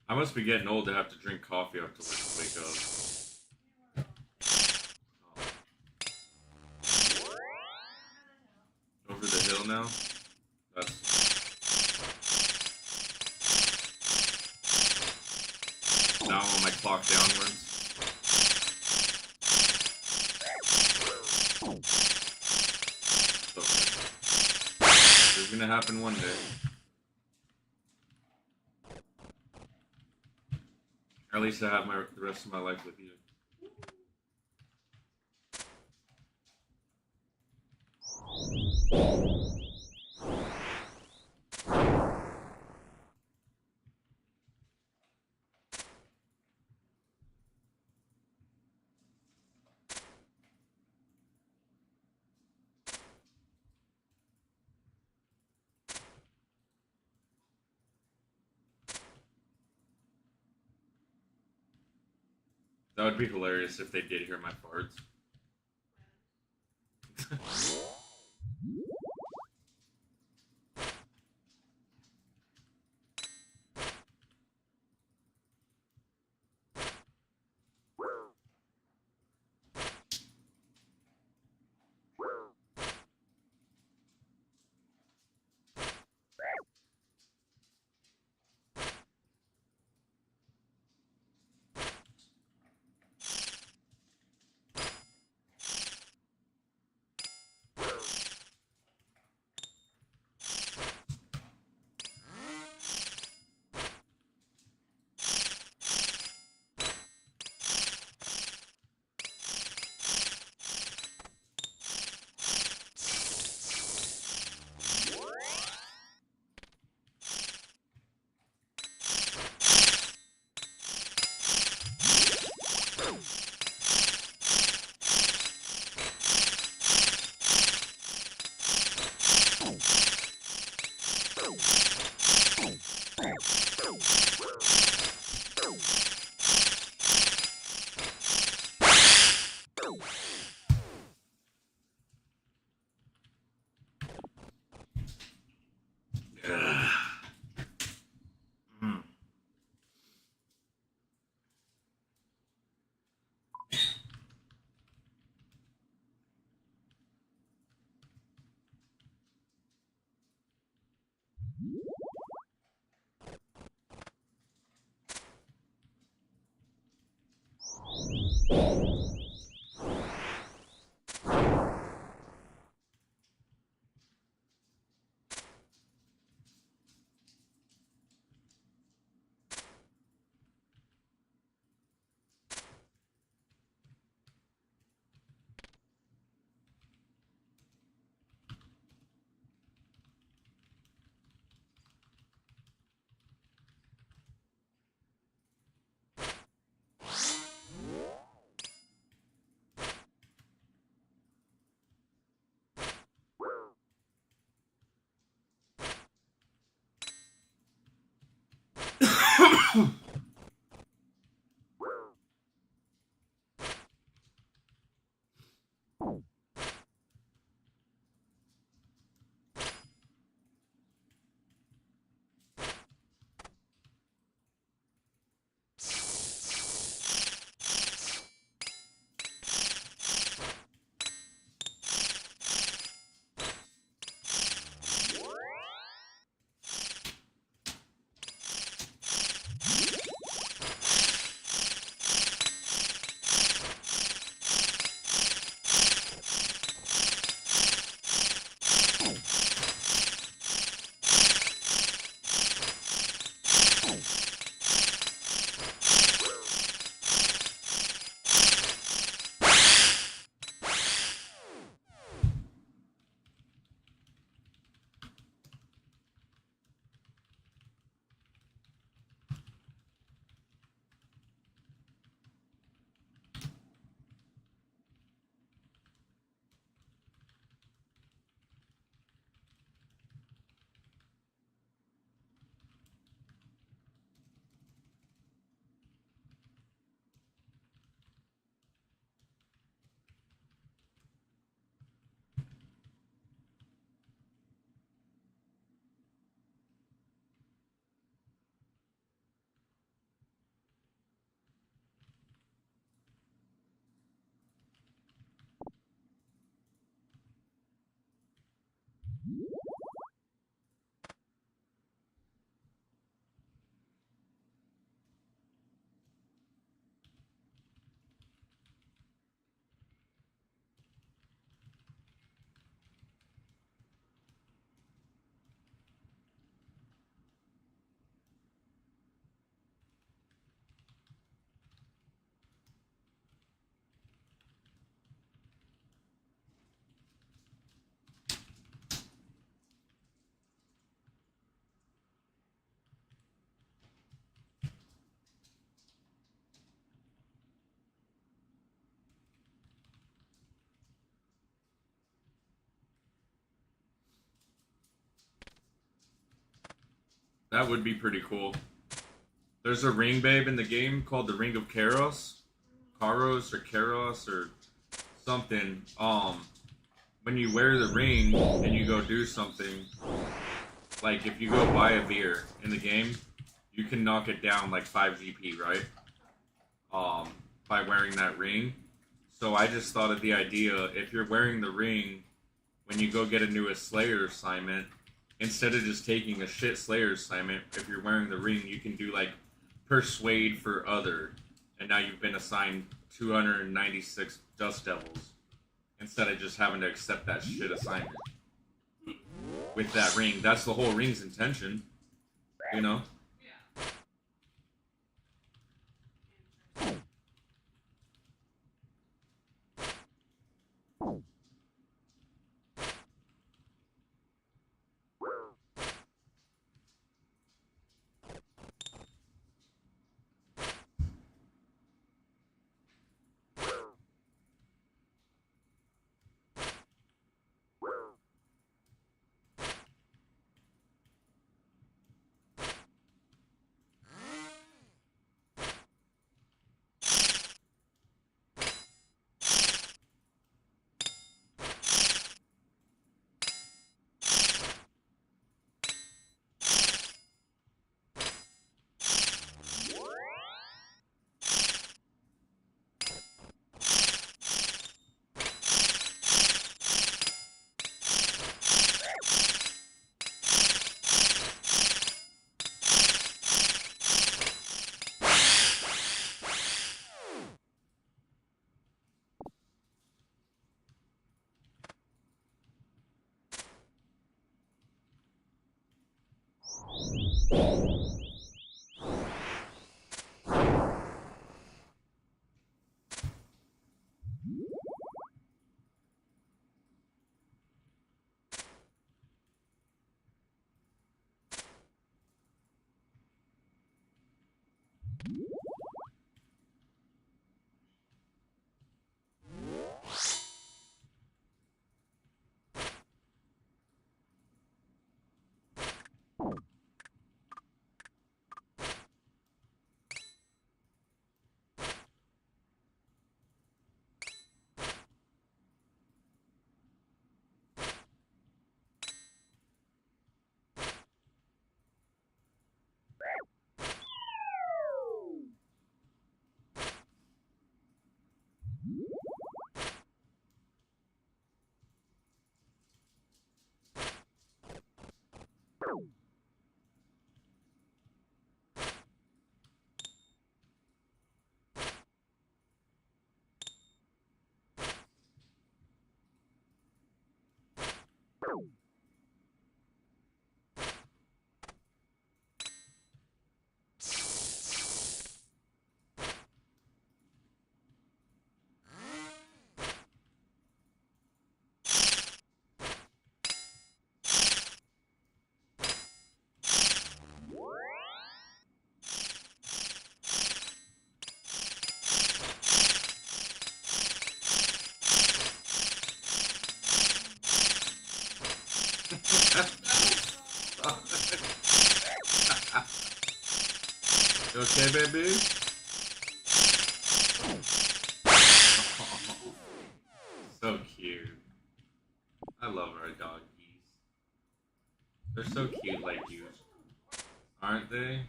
I must be getting old to have to drink coffee after like wake up. Over the hill now. That's now I'm on my clock downwards. Okay. It's gonna happen one day. Or at least I have the rest of my life with you. That would be hilarious if they did hear my farts. That would be pretty cool. There's a ring babe in the game called the Ring of Karos. Karos or Karos or something. When you wear the ring and you go do something, like if you go buy a beer in the game, you can knock it down like 5 GP, right? By wearing that ring. So I just thought of the idea, if you're wearing the ring when you go get a new Slayer assignment, instead of just taking a shit Slayer assignment, if you're wearing the ring, you can do like Persuade for Other, and now you've been assigned 296 Dust Devils, instead of just having to accept that shit assignment. With that ring, that's the whole ring's intention, you know? You okay, baby? So cute. I love our doggies. They're so cute like you. Aren't they?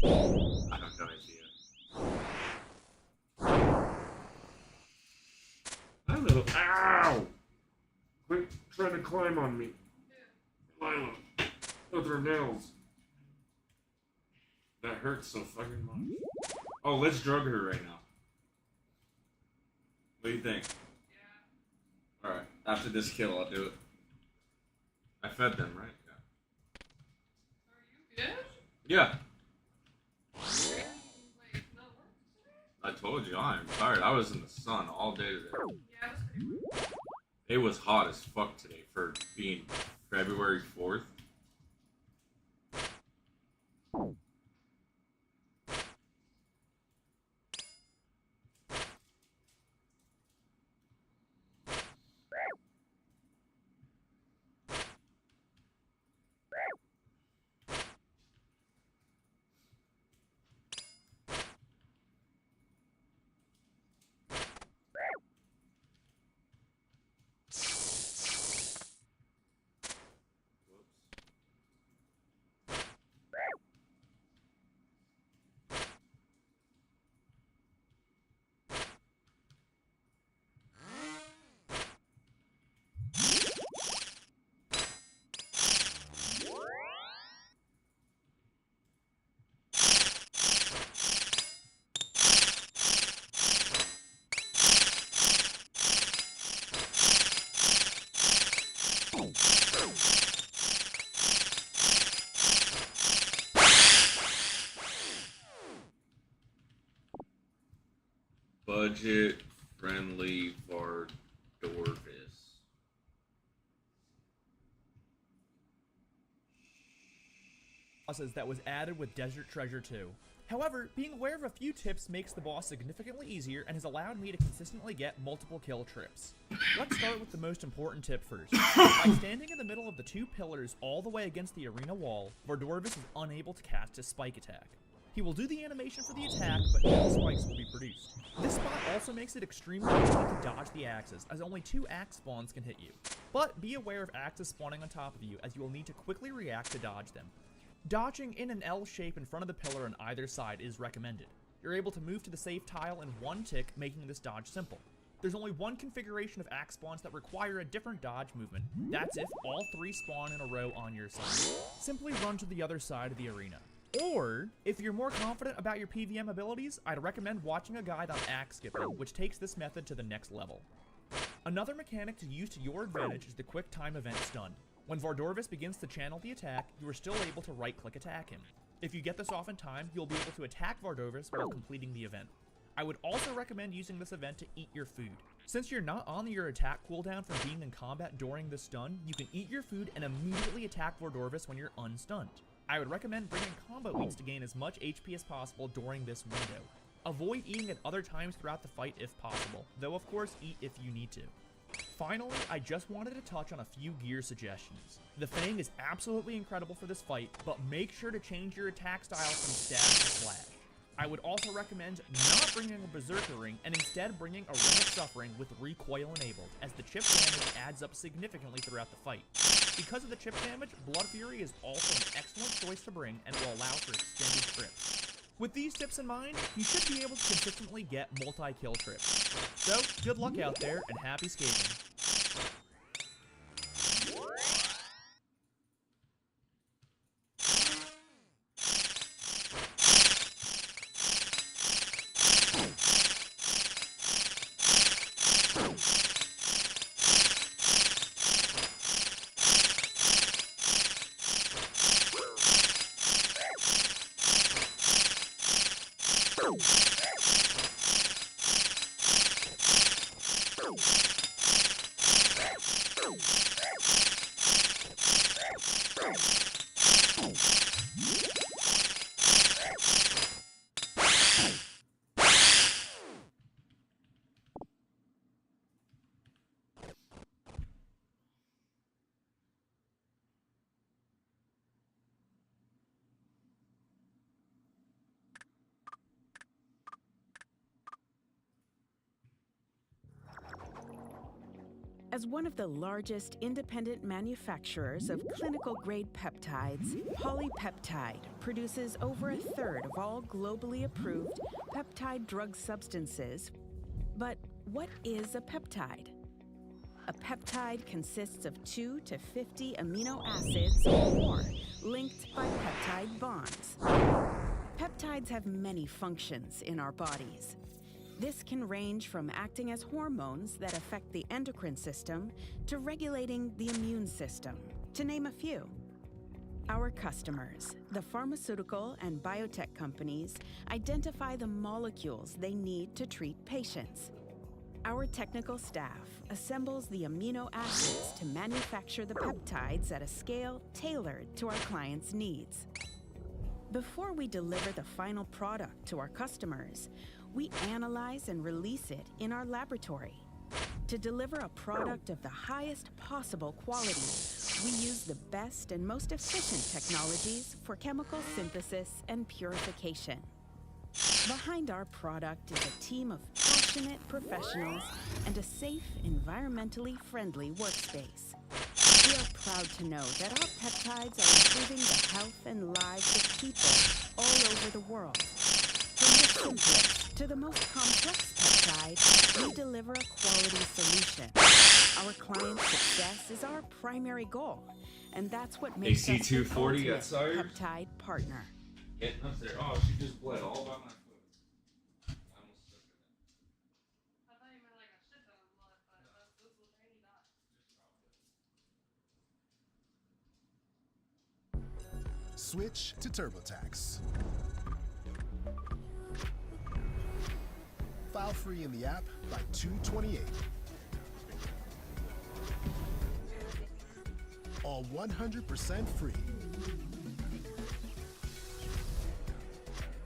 I have no idea. My little... Ow! Quit Trying to climb on me. Lila. With her nails. That hurts so fucking much. Oh, let's drug her right now. What do you think? Yeah. Alright, after this kill, I'll do it. I fed them, right? Yeah. Are you good? Yeah. I told you, I am tired. I was in the sun all day today. Yeah, it was pretty cool. It was hot as fuck today for being February 4th. Budget friendly Vardorvis. Bosses that was added with Desert Treasure 2. However, being aware of a few tips makes the boss significantly easier and has allowed me to consistently get multiple kill trips. Let's start with the most important tip first. By standing in the middle of the two pillars all the way against the arena wall, Vardorvis is unable to cast his spike attack. He will do the animation for the attack, but no spikes will be produced. This spot also makes it extremely easy to dodge the axes, as only 2 axe spawns can hit you. But be aware of axes spawning on top of you, as you will need to quickly react to dodge them. Dodging in an L shape in front of the pillar on either side is recommended. You're able to move to the safe tile in one tick, making this dodge simple. There's only one configuration of axe spawns that require a different dodge movement. That's if all 3 spawn in a row on your side. Simply run to the other side of the arena. Or, if you're more confident about your PvM abilities, I'd recommend watching a guide on axe skipping, which takes this method to the next level. Another mechanic to use to your advantage is the quick time event stun. When Vardorvis begins to channel the attack, you are still able to right-click attack him. If you get this off in time, you'll be able to attack Vardorvis while completing the event. I would also recommend using this event to eat your food. Since you're not on your attack cooldown from being in combat during the stun, you can eat your food and immediately attack Vardorvis when you're unstunned. I would recommend bringing combo eats to gain as much HP as possible during this window. Avoid eating at other times throughout the fight if possible, though of course eat if you need to. Finally, I just wanted to touch on a few gear suggestions. The Fang is absolutely incredible for this fight, but make sure to change your attack style from stab to slash. I would also recommend not bringing a Berserker Ring and instead bringing a Ring of Suffering with recoil enabled, as the chip damage adds up significantly throughout the fight. Because of the chip damage, Blood Fury is also an excellent choice to bring and will allow for extended trips. With these tips in mind, you should be able to consistently get multi-kill trips. So, good luck out there and happy skating. As one of the largest independent manufacturers of clinical-grade peptides, Polypeptide produces over a third of all globally approved peptide drug substances. But what is a peptide? A peptide consists of 2 to 50 amino acids or more, linked by peptide bonds. Peptides have many functions in our bodies. This can range from acting as hormones that affect the endocrine system to regulating the immune system, to name a few. Our customers, the pharmaceutical and biotech companies, identify the molecules they need to treat patients. Our technical staff assembles the amino acids to manufacture the peptides at a scale tailored to our clients' needs. Before we deliver the final product to our customers, we analyze and release it in our laboratory. To deliver a product of the highest possible quality, we use the best and most efficient technologies for chemical synthesis and purification. Behind our product is a team of passionate professionals and a safe, environmentally friendly workspace. We are proud to know that our peptides are improving the health and lives of people all over the world. From the simplest to the most complex peptide, we deliver a quality solution. Our client's success is our primary goal, and that's what makes us the AC240 ultimate at Sire. peptide partner. Getting up there. Oh, she just bled all by my foot. I almost stuck it in. I thought you meant like a shit ton of blood, but that's a tiny dot. Switch to TurboTax. File free in the app by 2/28. All 100% free.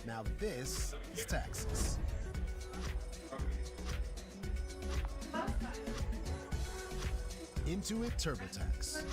Now this is taxes. Intuit TurboTax.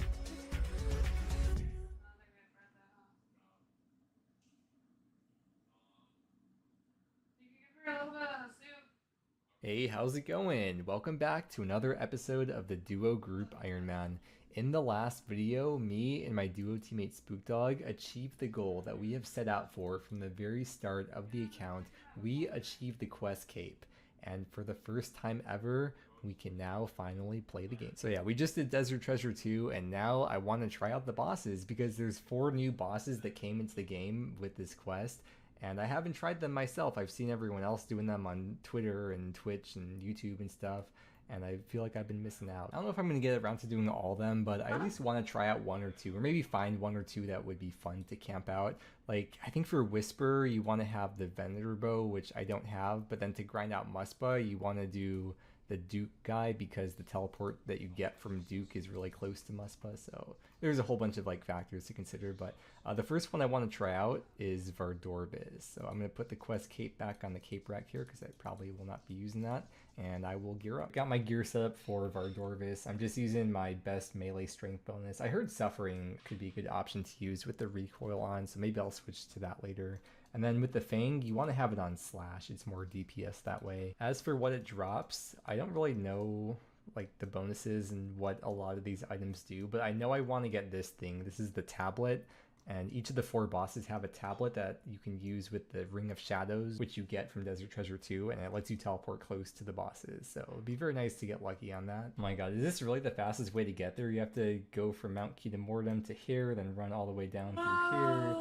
Hey, how's it going? Welcome back to another episode of the Duo Group Iron Man. In the last video, me and my duo teammate Spookdog achieved the goal that we have set out for from the very start of the account. We achieved the quest cape, and for the first time ever, we can now finally play the game. So yeah, we just did Desert Treasure 2, and now I want to try out the bosses because there's 4 new bosses that came into the game with this quest. And I haven't tried them myself. I've seen everyone else doing them on Twitter and Twitch and YouTube and stuff, and I feel like I've been missing out. I don't know if I'm going to get around to doing all of them, but I at least want to try out 1 or 2, or maybe find 1 or 2 that would be fun to camp out. Like, I think for Whisper, you want to have the Venator Bow, which I don't have, but then to grind out Muspa, you want to do the Duke guy because the teleport that you get from Duke is really close to Muspa, so there's a whole bunch of like factors to consider. But the first one I want to try out is Vardorvis, so I'm going to put the quest cape back on the cape rack here because I probably will not be using that, and I will gear up. Got my gear set up for Vardorvis. I'm just using my best melee strength bonus. I heard Suffering could be a good option to use with the recoil on, so maybe I'll switch to that later. And then with the Fang, you want to have it on Slash. It's more DPS that way. As for what it drops, I don't really know like the bonuses and what a lot of these items do, but I know I want to get this thing. This is the tablet, and each of the 4 bosses have a tablet that you can use with the Ring of Shadows, which you get from Desert Treasure 2, and it lets you teleport close to the bosses. So it'd be very nice to get lucky on that. Oh my god, is this really the fastest way to get there? You have to go from Mount Ketamortem to here, then run all the way down through here.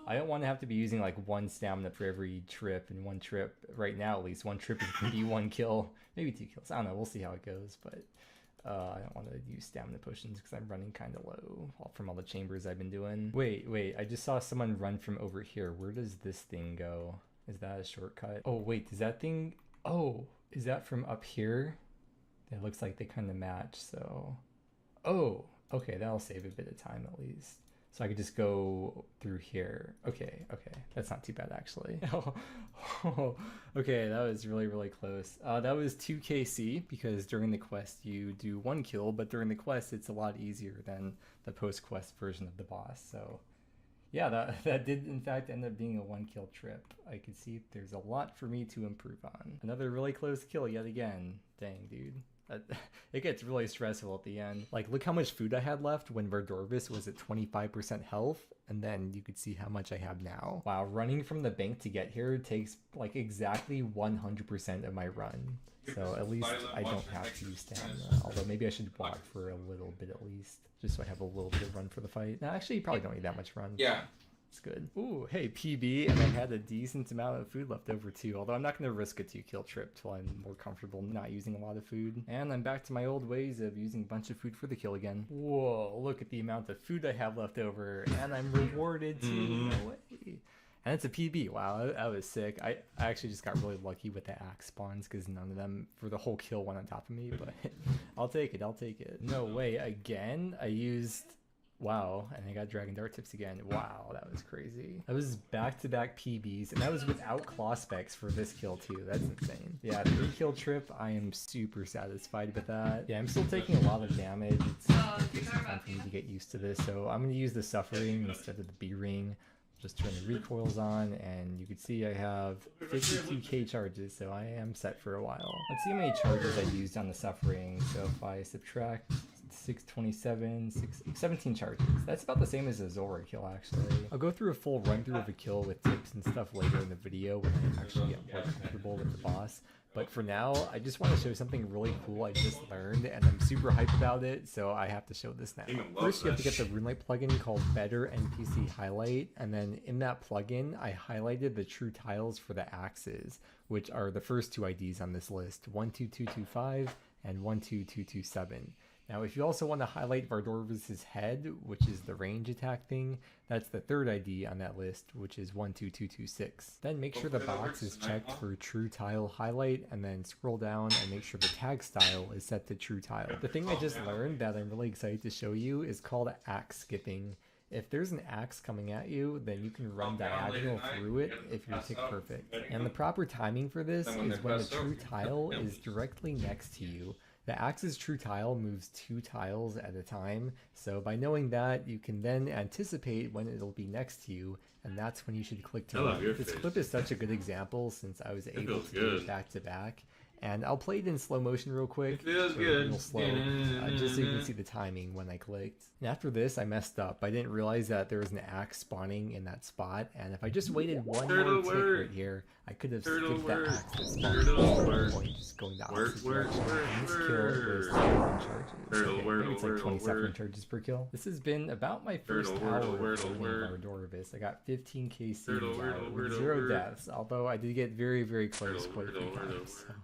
I don't want to have to be using like 1 stamina for every trip, and 1 trip, right now at least, 1 trip is going to be 1 kill, maybe 2 kills. I don't know, we'll see how it goes, but I don't want to use stamina potions because I'm running kind of low from all the chambers I've been doing. Wait, I just saw someone run from over here. Where does this thing go? Is that a shortcut? Oh wait, does that thing, oh, is that from up here? It looks like they kind of match, so, oh, okay, that'll save a bit of time at least. So I could just go through here. Okay, that's not too bad actually. Okay, that was really, really close. That was 2 KC because during the quest you do 1 kill, but during the quest it's a lot easier than the post-quest version of the boss. So yeah, that did in fact end up being a 1 kill trip. I could see there's a lot for me to improve on. Another really close kill yet again. Dang, dude. It gets really stressful at the end. Like, look how much food I had left when Verdorvis was at 25% health, and then you could see how much I have now. Wow, running from the bank to get here takes like exactly 100% of my run. So at least I don't have to use stamina. Although maybe I should walk for a little bit at least, just so I have a little bit of run for the fight. No, actually, you probably don't need that much run. Yeah. It's good. Ooh, hey, PB, and I had a decent amount of food left over too, although I'm not going to risk a 2-kill trip till I'm more comfortable not using a lot of food. And I'm back to my old ways of using a bunch of food for the kill again. Whoa, look at the amount of food I have left over, and I'm rewarded too. No way. And it's a PB. Wow, that was sick. I actually just got really lucky with the axe spawns because none of them for the whole kill went on top of me, but I'll take it. I'll take it. No way. Again, I used... Wow, and I got Dragon Dart tips again. Wow, that was crazy. That was back-to-back PBs, and that was without claw specs for this kill too. That's insane. Yeah, 3-kill trip, I am super satisfied with that. Yeah, I'm still taking a lot of damage. It's gonna take some time for me to get used to this, so I'm gonna use the Suffering instead of the B-Ring. Just turn the recoils on, and you can see I have 52k charges, so I am set for a while. Let's see how many charges I used on the Suffering. So if I subtract 627, 17 charges. That's about the same as a Zora kill, actually. I'll go through a full run through of a kill with tips and stuff later in the video when I actually get more comfortable with the boss. But for now, I just want to show something really cool I just learned, and I'm super hyped about it, so I have to show this now. First, you have to get the RuneLight plugin called Better NPC Highlight, and then in that plugin, I highlighted the true tiles for the axes, which are the first 2 IDs on this list, 12225 and 12227. Now, if you also want to highlight Vardorvis' head, which is the range attack thing, that's the 3rd ID on that list, which is 12226. Then make sure the box is checked for True Tile Highlight, and then scroll down and make sure the tag style is set to True Tile. The thing I just learned that I'm really excited to show you is called axe skipping. If there's an axe coming at you, then you can run diagonal through it if you're tick perfect. And the proper timing for this is when the true tile is directly next to you. The axe's true tile moves 2 tiles at a time, so by knowing that, you can then anticipate when it'll be next to you, and that's when you should click to run. This clip is such a good example since I was able to do it back to back. And I'll play it in slow motion real quick. It feels good. Real slow, just so you can see the timing when I clicked. And after this, I messed up. I didn't realize that there was an axe spawning in that spot, and if I just waited one more tick right here, I could have skipped that axe that spawned. Point just going the opposite direction. And this kill was 21 charges. Okay, maybe it's like 27 charges per kill. This has been about my first hour of playing Vardorvis. I got 15 KC with 0 deaths, although I did get very, very close quite a few times. So.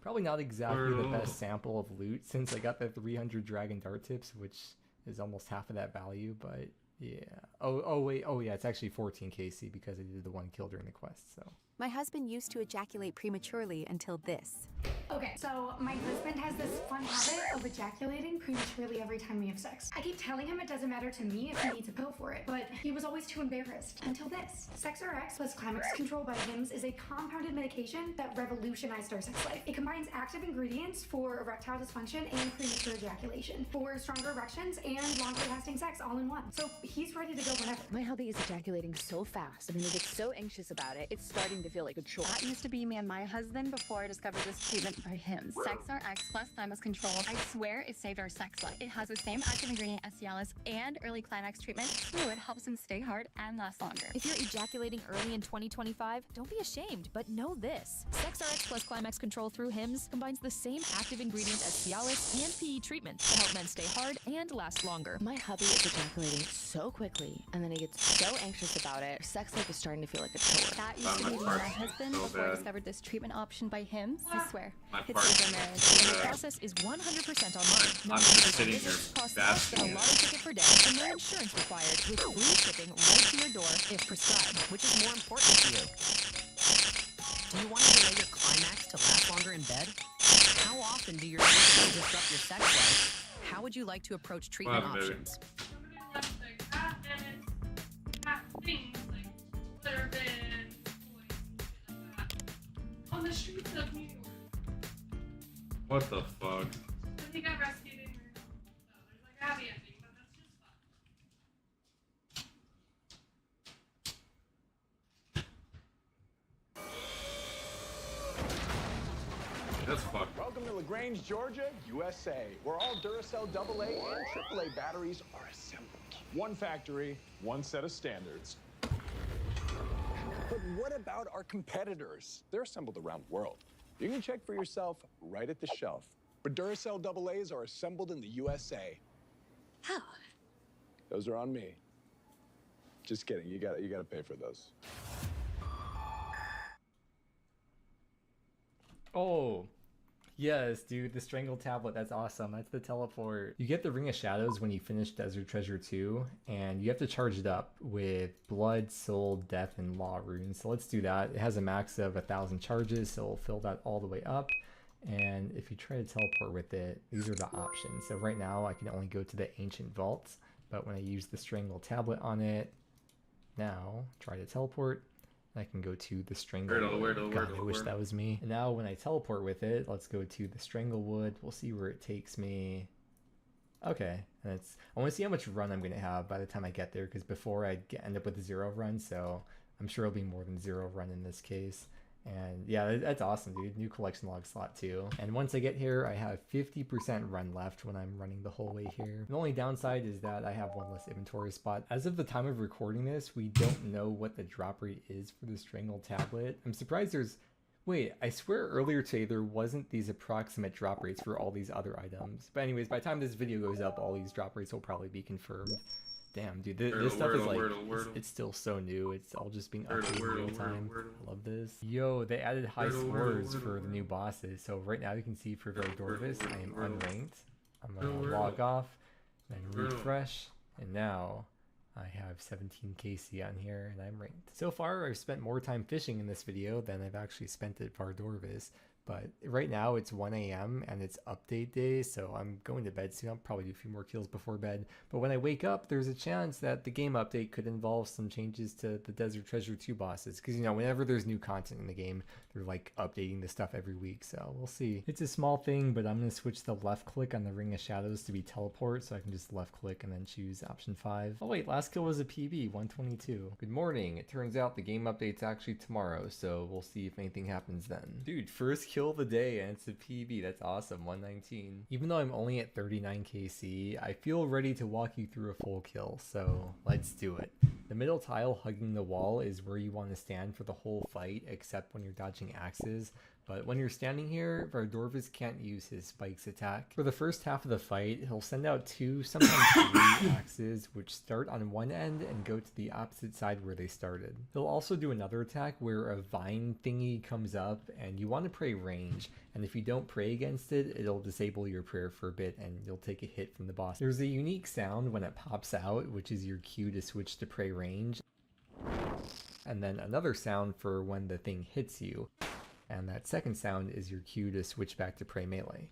Probably not exactly the best sample of loot since I got the 300 Dragon Dart tips, which is almost half of that value, but yeah. Oh yeah, it's actually 14 KC because I did the 1 kill during the quest, so. My husband used to ejaculate prematurely until this. Okay, so my husband has this fun habit of ejaculating prematurely every time we have sex. I keep telling him it doesn't matter to me if he needs a pill for it, but he was always too embarrassed. Until this. SexRx plus Climax Control by Hims is a compounded medication that revolutionized our sex life. It combines active ingredients for erectile dysfunction and premature ejaculation, for stronger erections and longer lasting sex all in one. So he's ready to go whenever. My hubby is ejaculating so fast, and he gets so anxious about it, it's starting to feel like a chore. That used to be me and my husband before I discovered this treatment by Hims. SexRx plus Climax Control. I swear it saved our sex life. It has the same active ingredient as Cialis and early climax treatment. Fluid helps him stay hard and last longer. If you're ejaculating early in 2025, don't be ashamed, but know this. SexRx plus Climax Control through Hims combines the same active ingredient as Cialis and PE treatment to help men stay hard and last longer. My hubby is ejaculating so quickly, and then he gets so anxious about it. Sex life is starting to feel like a chore. That used to be me and my husband before I discovered this treatment option by Hims. I swear, it's saved our marriage. And the process is 100% online. No I'm just sitting here costs less than a lotto ticket per day, and no insurance required, with free shipping right to your door if prescribed. Which is more important to you? Do you want to delay your climax to last longer in bed? How often do your symptoms disrupt your sex life? How would you like to approach treatment options? Somebody left like half minutes, half things like Twitter bins, toys, shit like that on the streets of New York. What the fuck? So he got rescued in New York. So there's like a happy ending, but that's just fun. That's fucked LaGrange, Georgia, USA, where all Duracell AA and AAA batteries are assembled. One factory, one set of standards. But what about our competitors? They're assembled around the world. You can check for yourself right at the shelf. But Duracell AA's are assembled in the USA. How? Those are on me. Just kidding. You gotta pay for those. Oh, yes, dude, the Strangle Tablet, that's awesome. That's the teleport. You get the Ring of Shadows when you finish Desert Treasure 2, and you have to charge it up with Blood, Soul, Death, and Law runes. So let's do that. It has a max of 1,000 charges, so it'll fill that all the way up. And if you try to teleport with it, these are the options. So right now, I can only go to the Ancient Vaults, but when I use the Strangle Tablet on it, now try to teleport, I can go to the Stranglewood. God, I wish that was me. And now when I teleport with it, let's go to the Stranglewood. We'll see where it takes me. Okay, and it's, I want to see how much run I'm going to have by the time I get there, because before I end up with a 0 run, so I'm sure it'll be more than 0 run in this case. And yeah, that's awesome, dude. New collection log slot too. And once I get here, I have 50% run left when I'm running the whole way here. The only downside is that I have one less inventory spot. As of the time of recording this, we don't know what the drop rate is for the Strangle Tablet. I'm surprised there's... Wait, I swear earlier today there wasn't these approximate drop rates for all these other items. But anyways, by the time this video goes up, all these drop rates will probably be confirmed. Damn, dude, this stuff is like, it's still so new. It's all just being updated in real time. I love this. Yo, they added high scores for the new bosses. So right now you can see for Verdorvis, I am unranked. I'm gonna log off, then refresh, and now I have 17 KC on here and I'm ranked. So far, I've spent more time fishing in this video than I've actually spent at Vardorvis. But right now it's 1 a.m. and it's update day, so I'm going to bed soon. I'll probably do a few more kills before bed. But when I wake up, there's a chance that the game update could involve some changes to the Desert Treasure 2 bosses. Because, you know, whenever there's new content in the game, they're like updating the stuff every week, so we'll see. It's a small thing, but I'm going to switch the left click on the Ring of Shadows to be teleport, so I can just left click and then choose option 5. Oh wait, last kill was a PB, 122. Good morning. It turns out the game update's actually tomorrow, so we'll see if anything happens then. Dude, first kill of the day and it's a PB. That's awesome. 119. Even though I'm only at 39 KC, I feel ready to walk you through a full kill, so let's do it. The middle tile hugging the wall is where you want to stand for the whole fight, except when you're dodging axes. But when you're standing here, Vardorvis can't use his spikes attack. For the first half of the fight, he'll send out 2, sometimes 3 axes, which start on one end and go to the opposite side where they started. He'll also do another attack where a vine thingy comes up and you want to pray range, and if you don't pray against it, it'll disable your prayer for a bit and you'll take a hit from the boss. There's a unique sound when it pops out, which is your cue to switch to pray range, and then another sound for when the thing hits you. And that second sound is your cue to switch back to pray melee.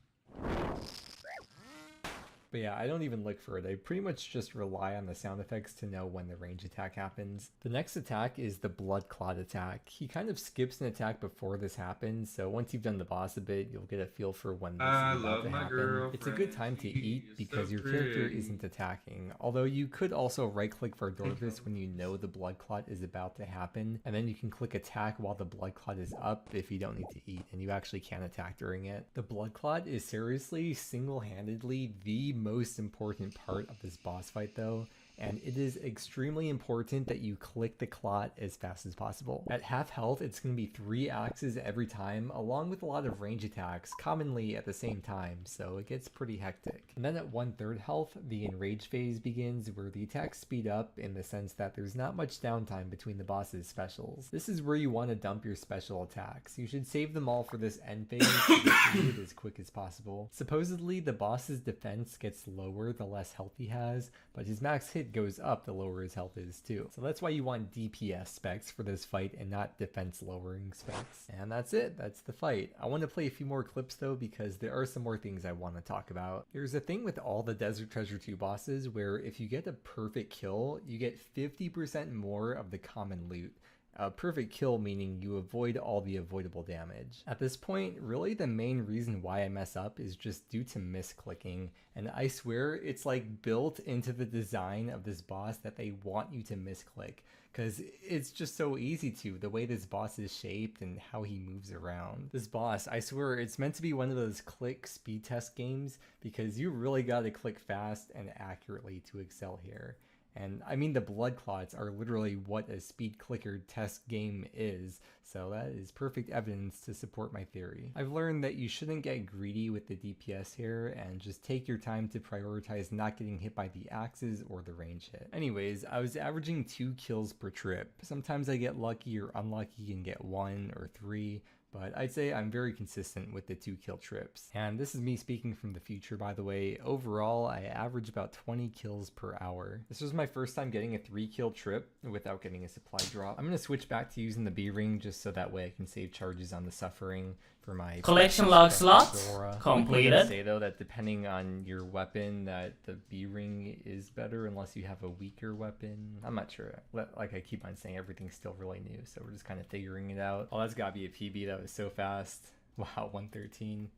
But yeah, I don't even look for it. I pretty much just rely on the sound effects to know when the range attack happens. The next attack is the Blood Clot attack. He kind of skips an attack before this happens, so once you've done the boss a bit, you'll get a feel for when this is about to happen. It's a good time to eat because your character isn't attacking, although you could also right-click Vardorvis when you know the Blood Clot is about to happen, and then you can click attack while the Blood Clot is up if you don't need to eat, and you actually can attack during it. The Blood Clot is seriously, single-handedly the most important part of this boss fight though, and it is extremely important that you click the clot as fast as possible. At half health, it's going to be 3 axes every time, along with a lot of range attacks, commonly at the same time, so it gets pretty hectic. And then at 1/3 health, the enrage phase begins, where the attacks speed up in the sense that there's not much downtime between the boss's specials. This is where you want to dump your special attacks. You should save them all for this end phase to get through it as quick as possible. Supposedly, the boss's defense gets lower the less health he has, but his max hit goes up the lower his health is too. So that's why you want DPS specs for this fight and not defense lowering specs. And that's it, that's the fight. I want to play a few more clips though, because there are some more things I want to talk about. There's a thing with all the Desert Treasure 2 bosses where if you get a perfect kill, you get 50% more of the common loot. A perfect kill meaning you avoid all the avoidable damage. At this point, really the main reason why I mess up is just due to misclicking, and I swear it's like built into the design of this boss that they want you to misclick. because it's just so easy to, the way this boss is shaped and how he moves around. This boss, I swear, it's meant to be one of those click speed test games, because you really gotta click fast and accurately to excel here. And I mean, the blood clots are literally what a speed clicker test game is, so that is perfect evidence to support my theory. I've learned that you shouldn't get greedy with the DPS here, and just take your time to prioritize not getting hit by the axes or the range hit. Anyways, I was averaging 2 kills per trip. Sometimes I get lucky or unlucky and get 1 or 3, but I'd say I'm very consistent with the 2 kill trips. And this is me speaking from the future, by the way. Overall, I average about 20 kills per hour. This was my first time getting a 3 kill trip without getting a supply drop. I'm gonna switch back to using the B ring just so that way I can save charges on the suffering for my collection log slot completed. I say though that depending on your weapon, that the B ring is better unless you have a weaker weapon. I'm not sure. Like I keep on saying, everything's still really new, so we're just kind of figuring it out. Oh, that's gotta be a PB. That was so fast. Wow, 113.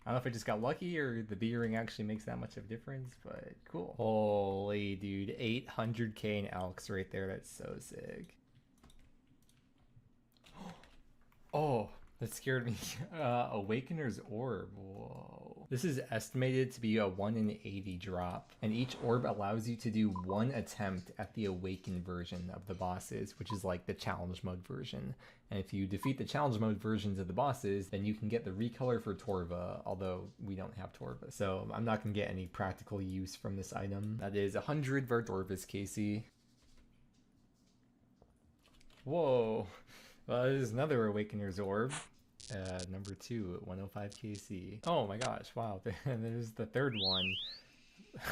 I don't know if I just got lucky or the B ring actually makes that much of a difference, but cool. Holy dude, 800k in Alex right there. That's so sick. Oh, that scared me. Awakener's Orb. Whoa. This is estimated to be a 1 in 80 drop, and each orb allows you to do 1 attempt at the Awakened version of the bosses, which is like the challenge mode version. And if you defeat the challenge mode versions of the bosses, then you can get the recolor for Torva, although we don't have Torva. So I'm not going to get any practical use from this item. That is 100 Vardorvis, Casey. Whoa. Well, there's another Awakener's Orb. Number 2 at 105 KC. Oh my gosh, wow. There's the third one.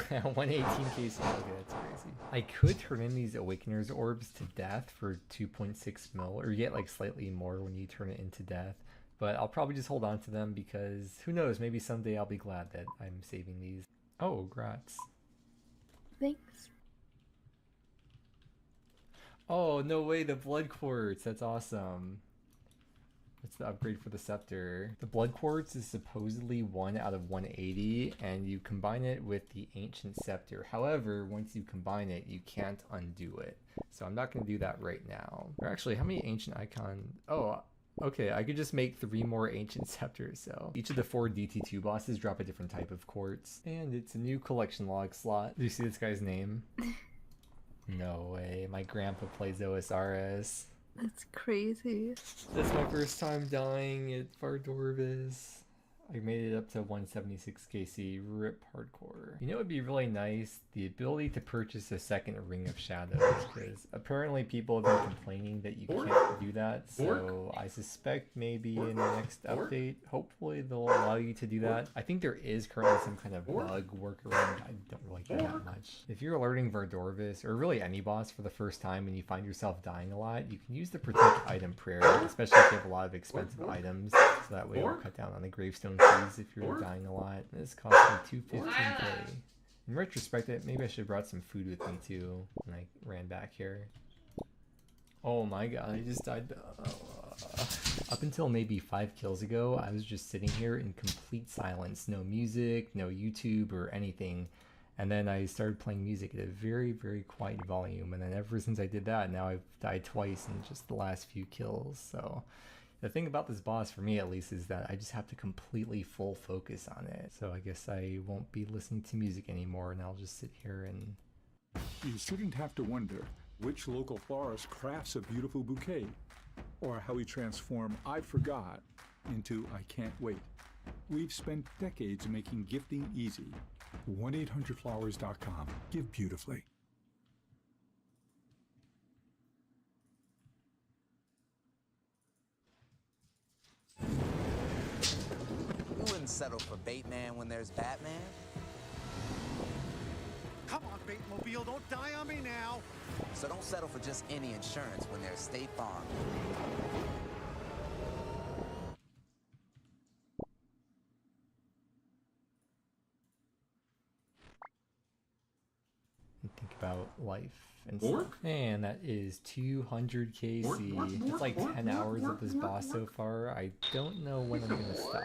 118 KC. Okay, that's crazy. I could turn in these Awakener's Orbs to death for 2.6 mil, or you get like slightly more when you turn it into death. But I'll probably just hold on to them because who knows, maybe someday I'll be glad that I'm saving these. Oh, grats. Thanks. Oh, no way, the Blood Quartz. That's awesome. It's the upgrade for the scepter. The Blood Quartz is supposedly 1 out of 180, and you combine it with the Ancient Scepter. However, once you combine it, you can't undo it. So I'm not going to do that right now. Or actually, how many Ancient Icon... Oh, okay, I could just make 3 more Ancient Scepters, so... Each of the 4 DT2 bosses drop a different type of quartz. And it's a new collection log slot. Do you see this guy's name? No way, my grandpa plays OSRS. That's crazy. That's my first time dying at Vardorvis. I made it up to 176 KC, rip hardcore. You know what would be really nice? The ability to purchase a second Ring of Shadows, because apparently people have been complaining that you can't do that, so I suspect maybe in the next update, hopefully they'll allow you to do that. I think there is currently some kind of bug workaround. I don't really care that much. If you're alerting Vardorvis, or really any boss for the first time and you find yourself dying a lot, you can use the Protect Item Prayer, especially if you have a lot of expensive items, so that way it'll cut down on the gravestone fees if you're dying a lot. This cost me 215k. In retrospect, maybe I should have brought some food with me too when I ran back here. Oh my god, I just died. Up until maybe 5 kills ago, I was just sitting here in complete silence. No music, no YouTube or anything. And then I started playing music at a very, very quiet volume. And then ever since I did that, now I've died twice in just the last few kills. So the thing about this boss, for me at least, is that I just have to completely full focus on it. So I guess I won't be listening to music anymore, and I'll just sit here and... You shouldn't have to wonder which local florist crafts a beautiful bouquet, or how we transform I forgot into I can't wait. We've spent decades making gifting easy. 1-800-Flowers.com. Give beautifully. You wouldn't settle for Bateman when there's Batman. Come on, Batemobile, don't die on me now. So don't settle for just any insurance when there's State Farm. Think about life and stuff. And that is 200 KC. It's like 10 hours of this boss so far. I don't know when I'm gonna stop.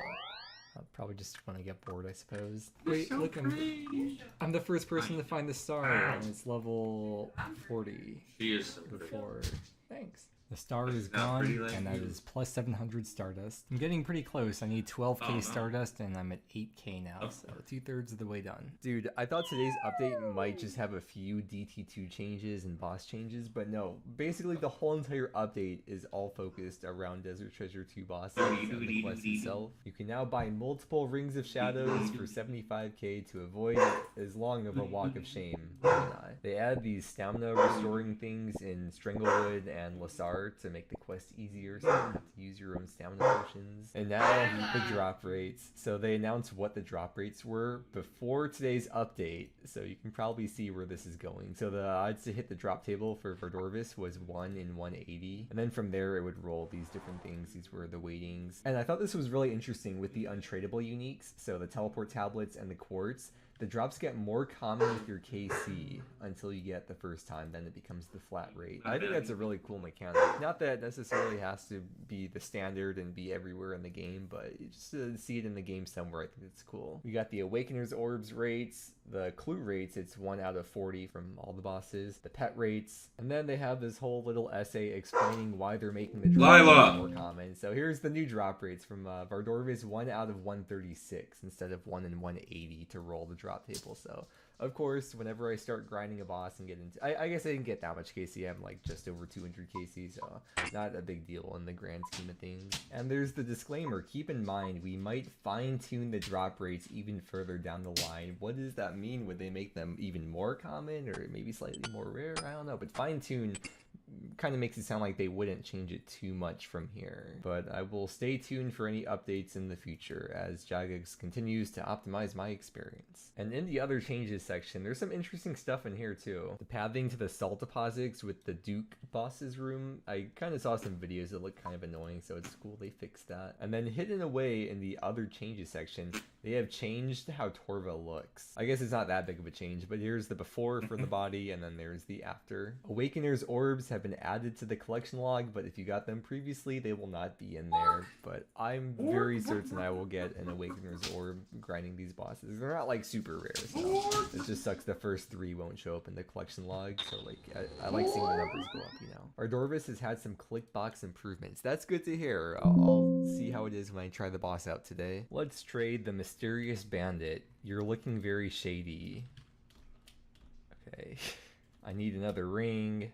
I'll probably just want to get bored, I suppose. You're Wait, so look, pretty. I'm the first person to find the star, and it's level 40. She is so pretty. Before. Thanks. The star is not pretty gone, like and that you. is plus 700 Stardust. I'm getting pretty close. I need 12k Oh, no. Stardust, and I'm at 8k now, Of so 2/3 of the way done. Dude, I thought today's update might just have a few DT2 changes and boss changes, but no. Basically, the whole entire update is all focused around Desert Treasure 2 bosses and the quest itself. You can now buy multiple Rings of Shadows for 75k to avoid as long of a walk of shame. They add these stamina restoring things in Stranglewood and Lasar to make the quest easier, so you don't have to use your own stamina potions. And now the drop rates. So they announced what the drop rates were before today's update, so you can probably see where this is going. So the odds to hit the drop table for Verdorvis was 1 in 180, and then from there it would roll these different things. These were the weightings. And I thought this was really interesting with the untradeable uniques, so the teleport tablets and the quartz. The drops get more common with your KC until you get the first time, then it becomes the flat rate. I think that's a really cool mechanic. Not that it necessarily has to be the standard and be everywhere in the game, but just to see it in the game somewhere, I think it's cool. We got the Awakener's Orbs rates, the clue rates, it's 1 out of 40 from all the bosses, the pet rates, and then they have this whole little essay explaining why they're making the drops more common. So here's the new drop rates from Vardorvis, 1 out of 136 instead of 1 in 180 to roll the drop table. So of course, whenever I start grinding a boss and get into, I guess I didn't get that much KC. I'm like just over 200 KC, so not a big deal in the grand scheme of things. And there's the disclaimer: keep in mind we might fine-tune the drop rates even further down the line. What does that mean? Would they make them even more common or maybe slightly more rare? I don't know, but fine-tune kind of makes it sound like they wouldn't change it too much from here. But I will stay tuned for any updates in the future as Jagex continues to optimize my experience. And in the other changes section, there's some interesting stuff in here too. The pathing to the salt deposits with the Duke boss's room, I kind of saw some videos that look kind of annoying, so it's cool they fixed that. And then hidden away in the other changes section, they have changed how Torva looks. I guess it's not that big of a change, but here's the before for the body, and then there's the after. Awakener's Orbs have been added to the collection log, but if you got them previously, they will not be in there. But I'm very certain I will get an Awakener's Orb grinding these bosses. They're not like super rare, so it just sucks the first 3 won't show up in the collection log, so like I like seeing the numbers go up, you know. Ardorvis has had some click box improvements. That's good to hear. I'll see how it is when I try the boss out today. Let's trade the Mysterious Bandit. You're looking very shady. Okay. I need another ring.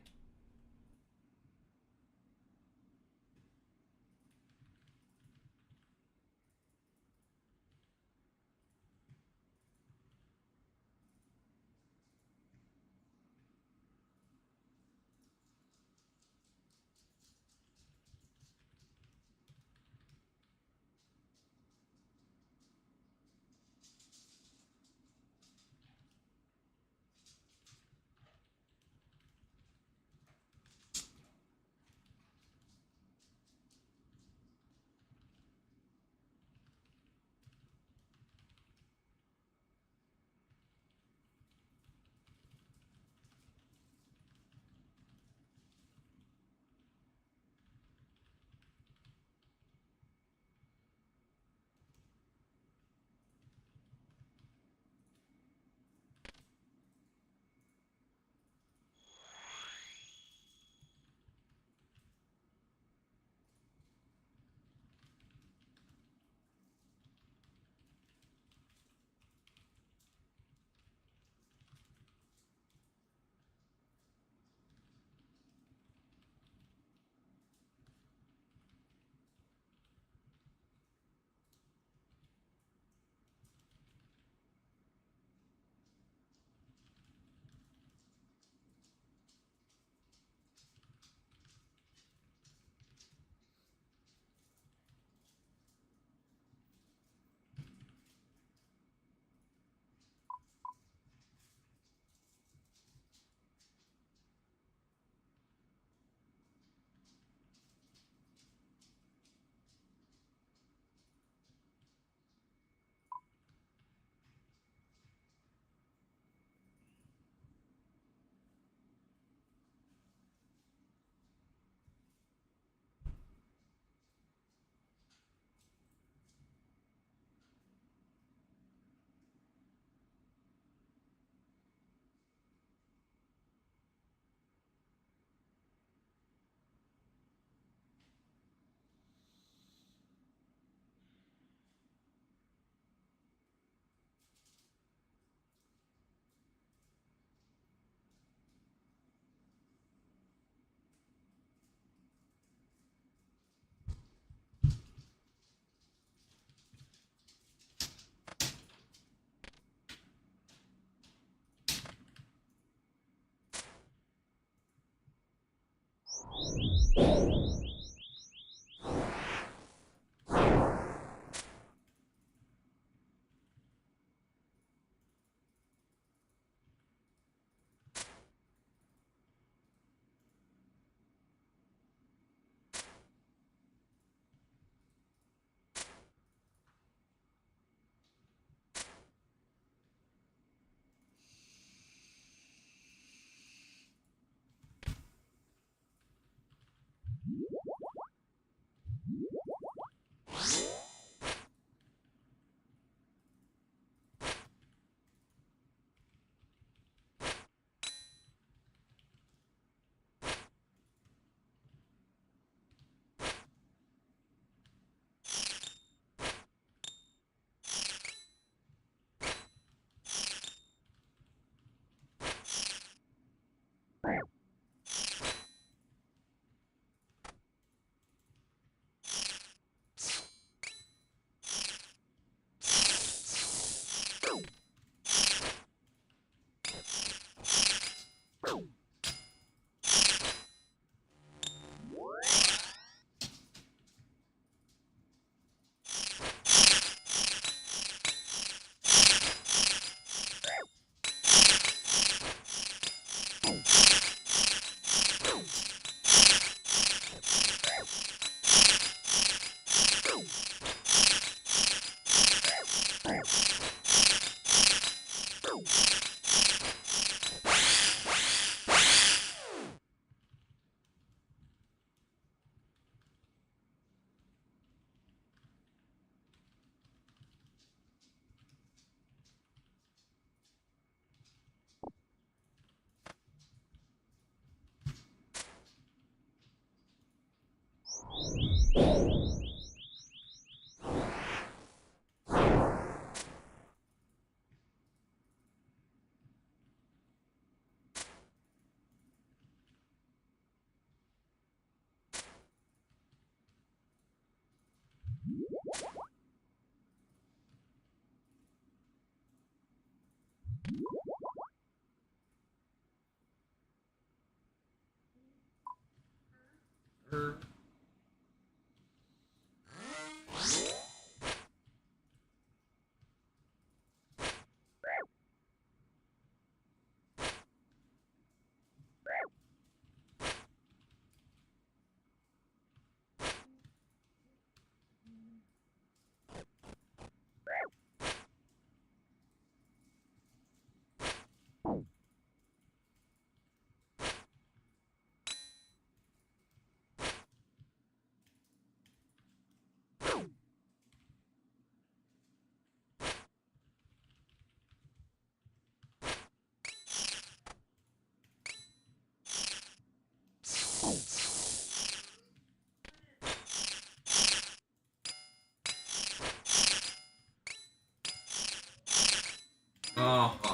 Oh.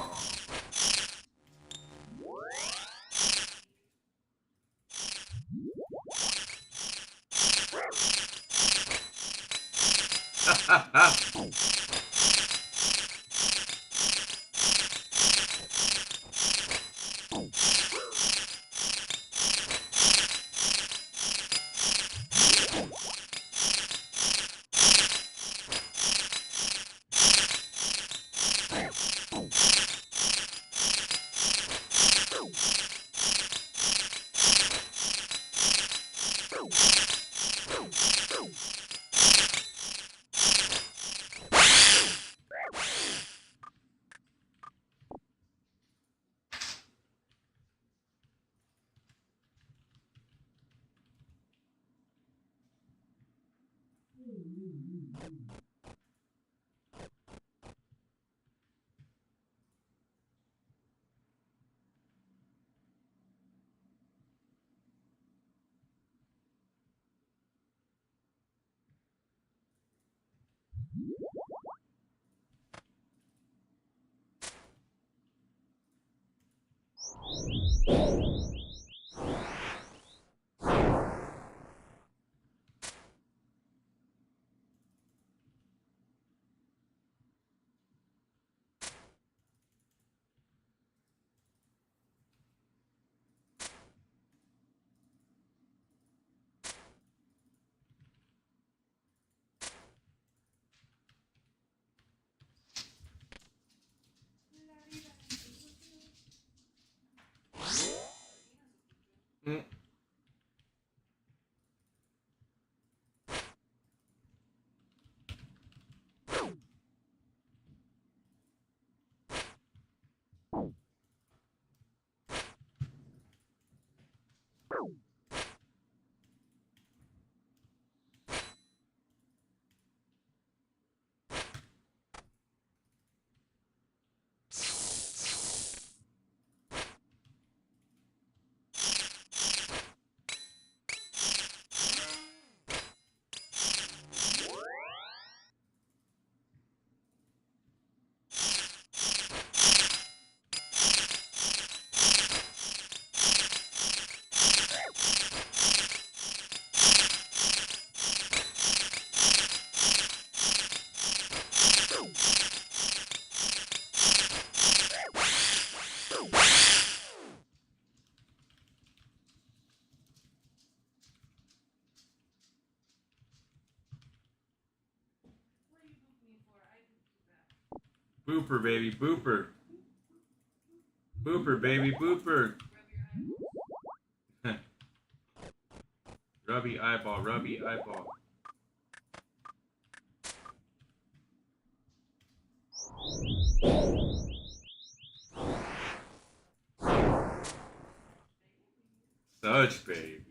Mm. Booper, baby, booper. Booper, baby, booper. Rubby eyeball, rubby eyeball. Such baby.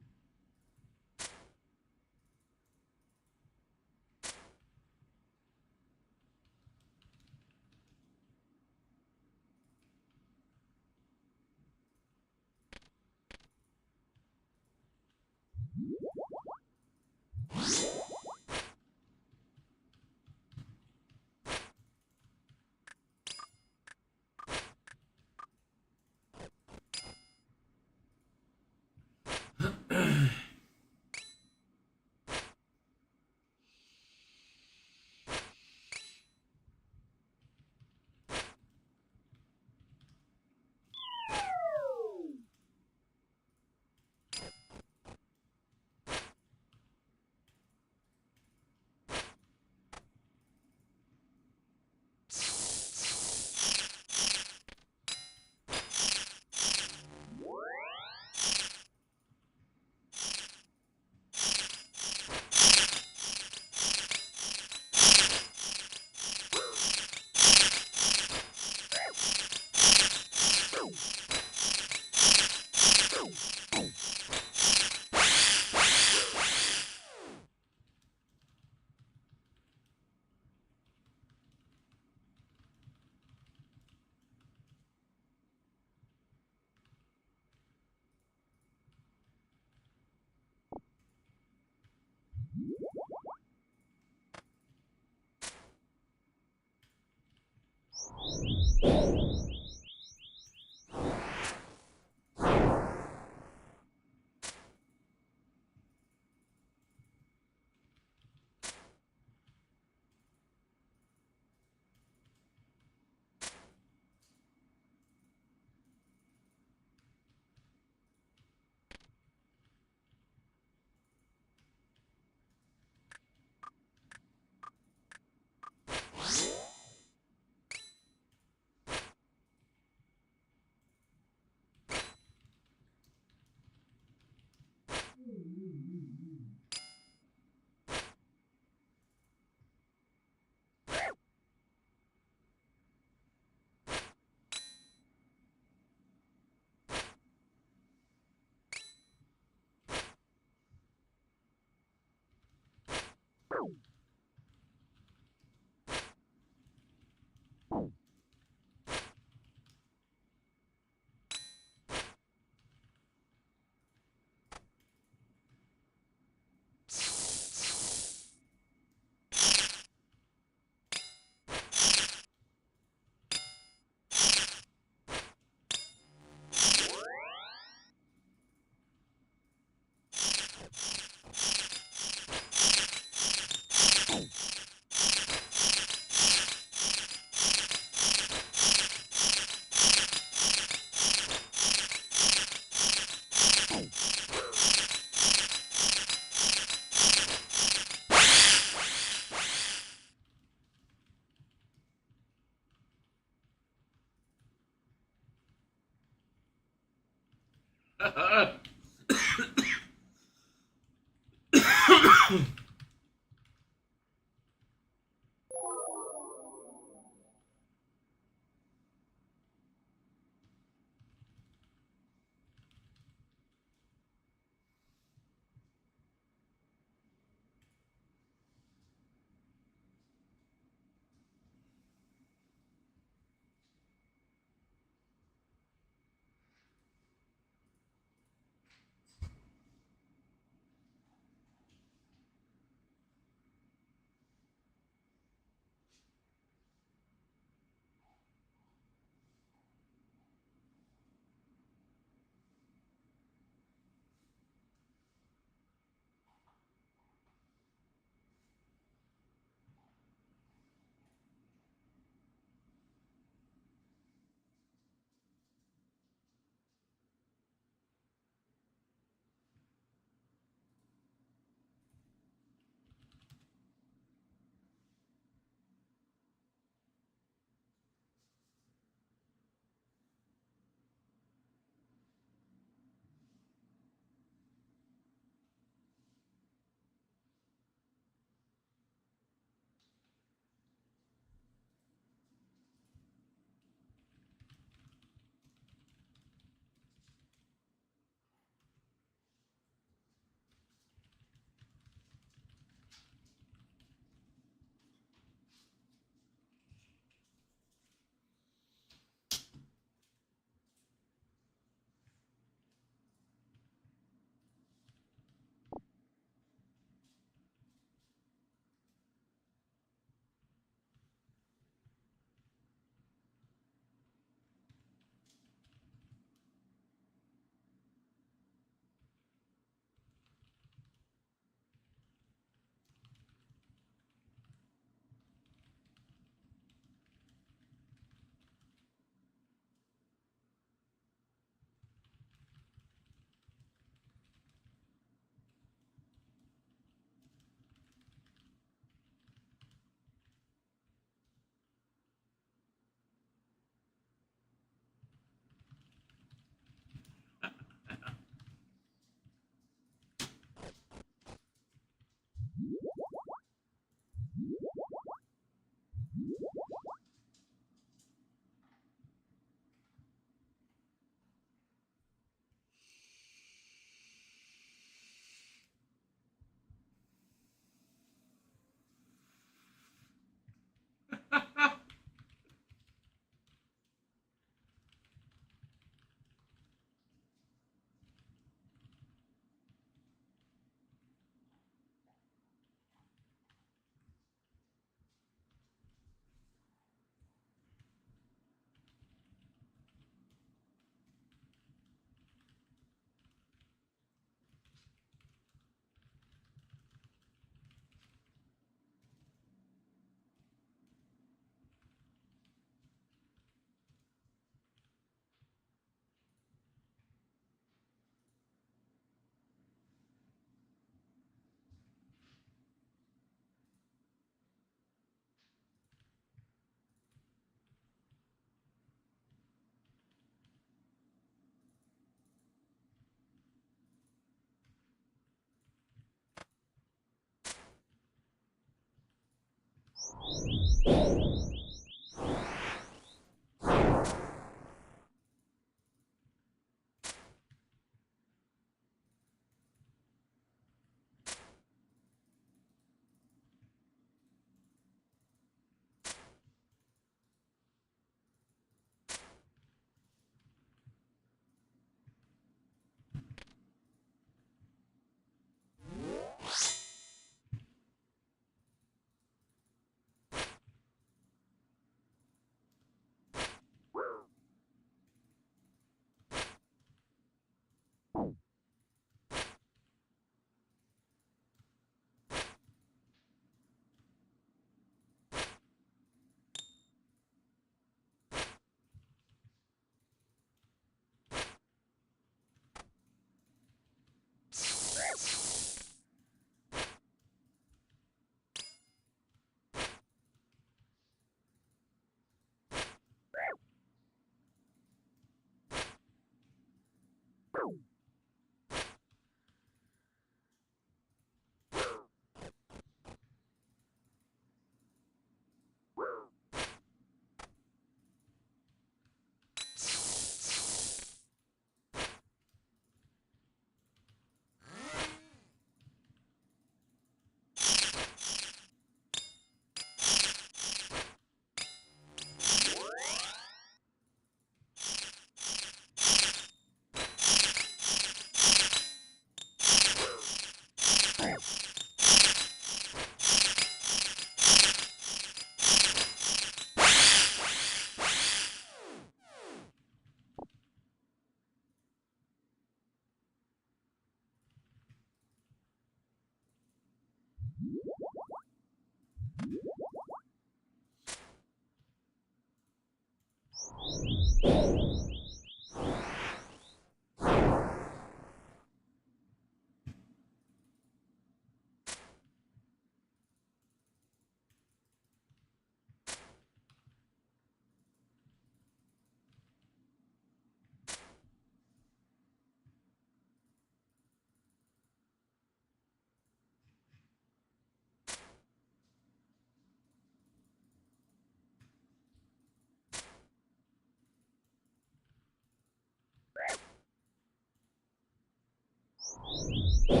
Think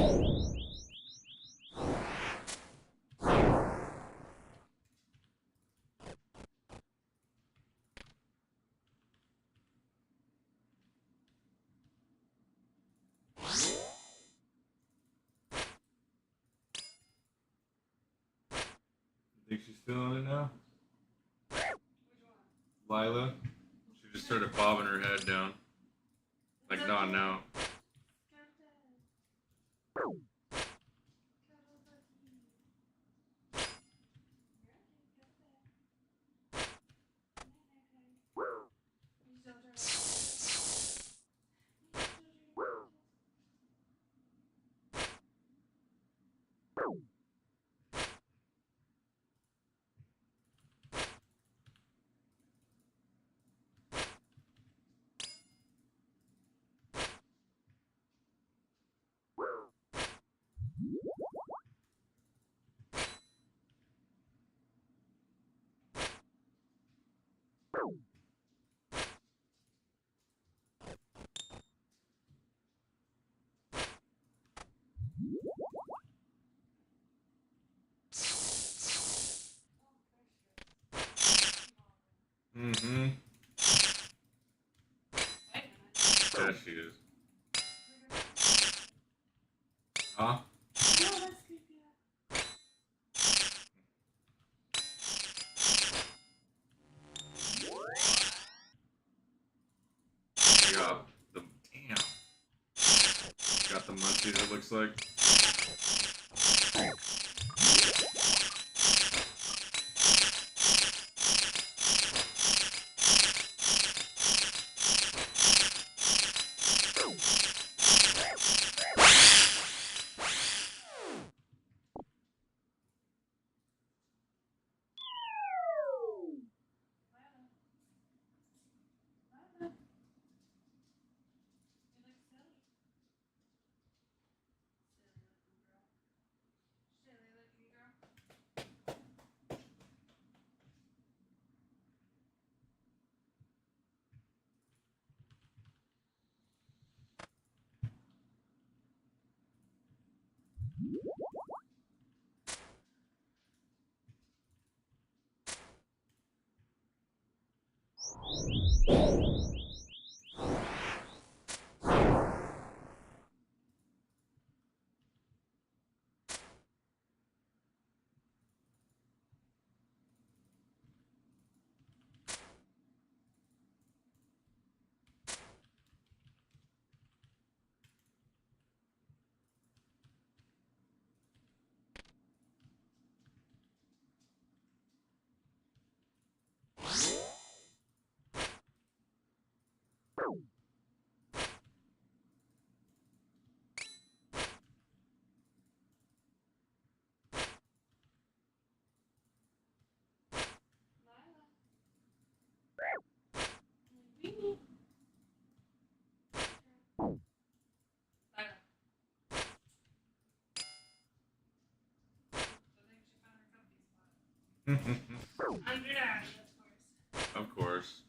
she's feeling it now? Lila? She just started bobbing her head down. Like nodding out. Mm-hmm. There she is. Huh? Yeah, the damn. Got the munchies, it looks like. Of course.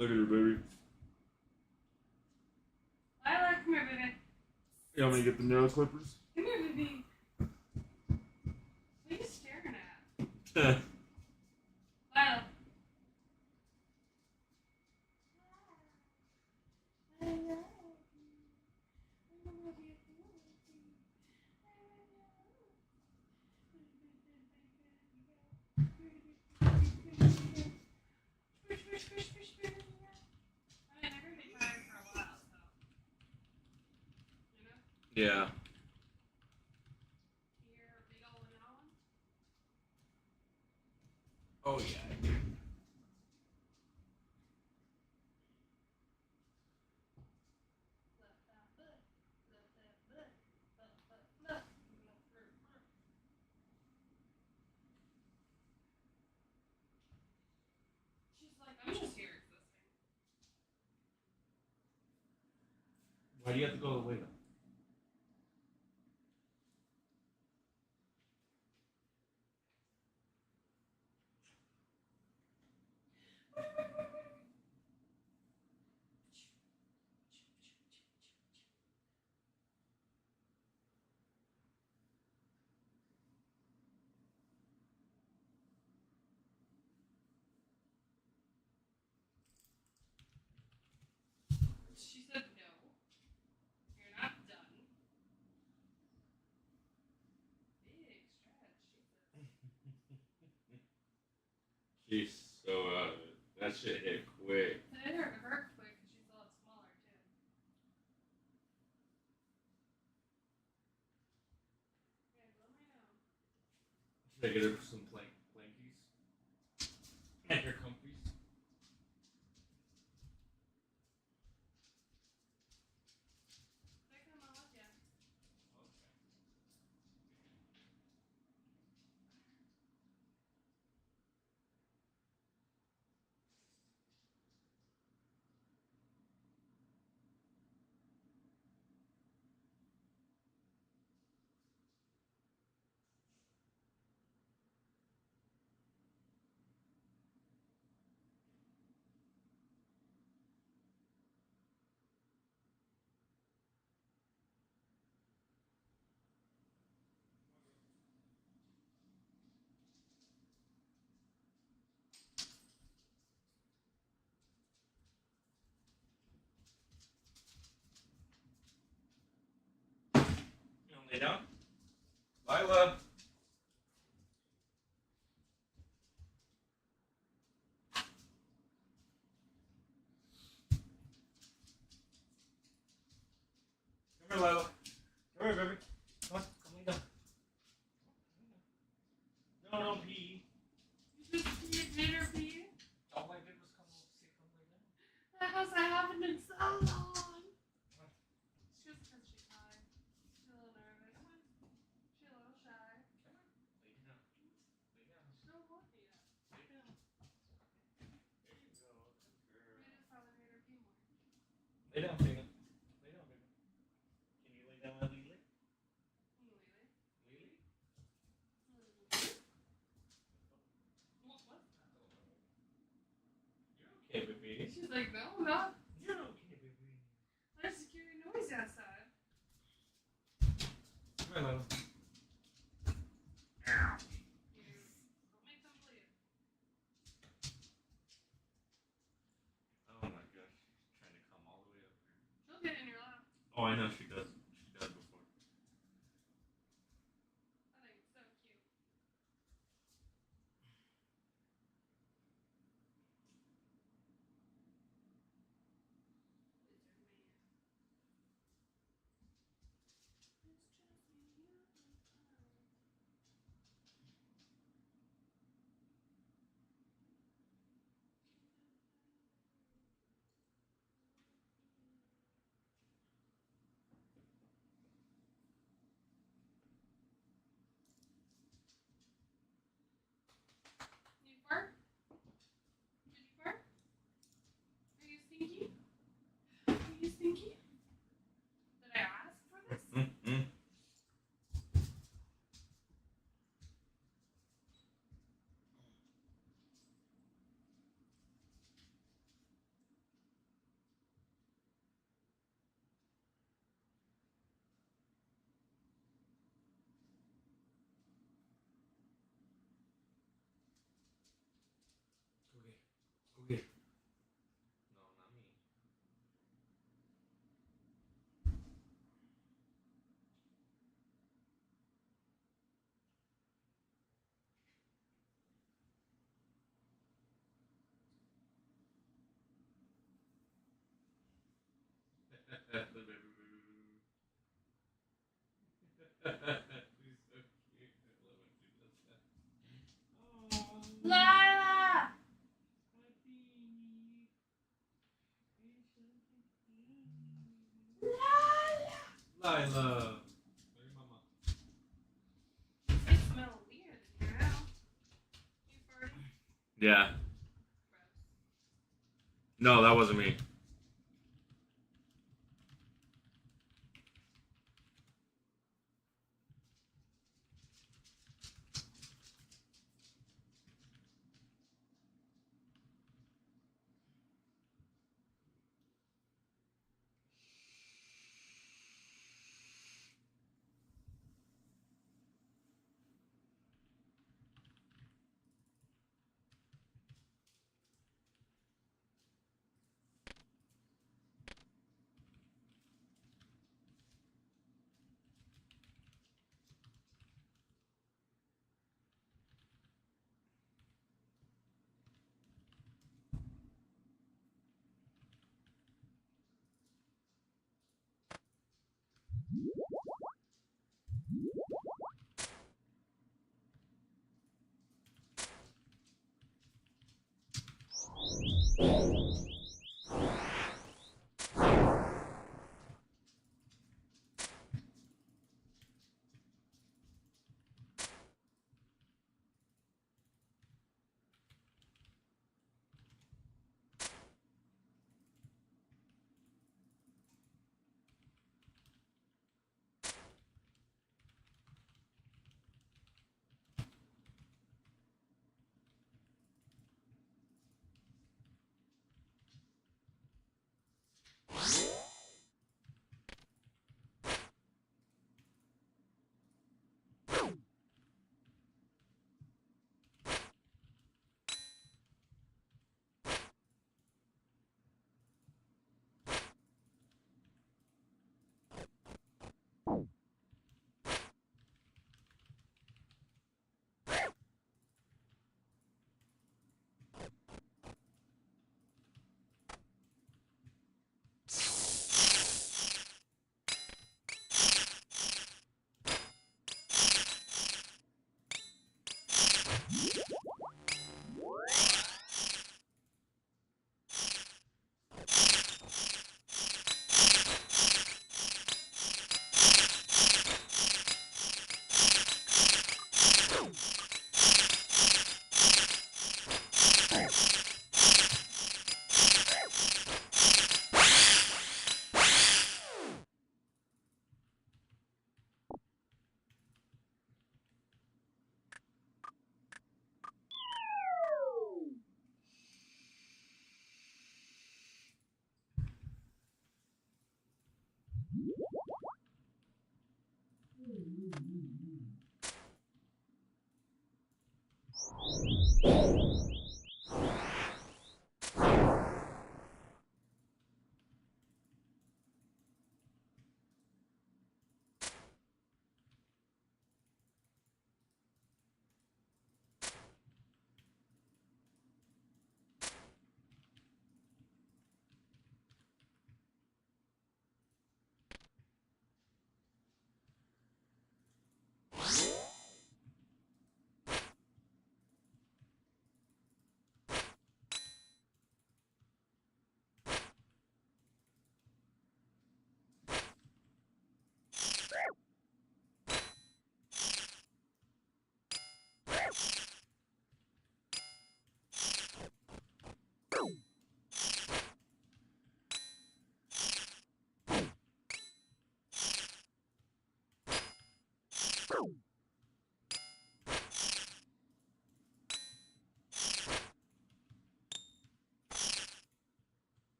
Look at her, baby. Lila, come here, baby. You want me to get the nail clippers? Come here, baby. What are you staring at? Lila. Yeah. Oh yeah. She's like, I'm just here existing. Why do you have to go away though? She said no. You're not done. Big stretch. Jeez, so that shit hit quick. It hit her quick because she's a lot smaller too. Yeah, blow my nose. Should I get her some plankies? And her comfies? Take them all with ya. You want to lay down? Lila! Come here, Lila. Come here, baby. Come on, come lay down. No, don't pee. You made her pee? All I did was come lay down. That hasn't happened in so long. It's just because she's high. She's a little nervous. She's a little shy. Lay down. Lay down. She don't want me yet. Lay down. There you go. Good girl. We just probably made her pee more. Lay down, Tina. Lay down, baby. Can you lay down, my Lily? Lily. Lily? What was that? You're okay, baby. She's like, no, I'm not. You're okay, baby. There's a scary noise outside. Come here, Lila. Don't make them bleed. Oh my gosh. She's trying to come all the way up here. She'll get in your lap. Oh, I know she does. She does before. I think it's so cute. Lizard man. It's just me and you. Lila! Lila. It smells weird in here now. You farting? Yeah. No, that wasn't me.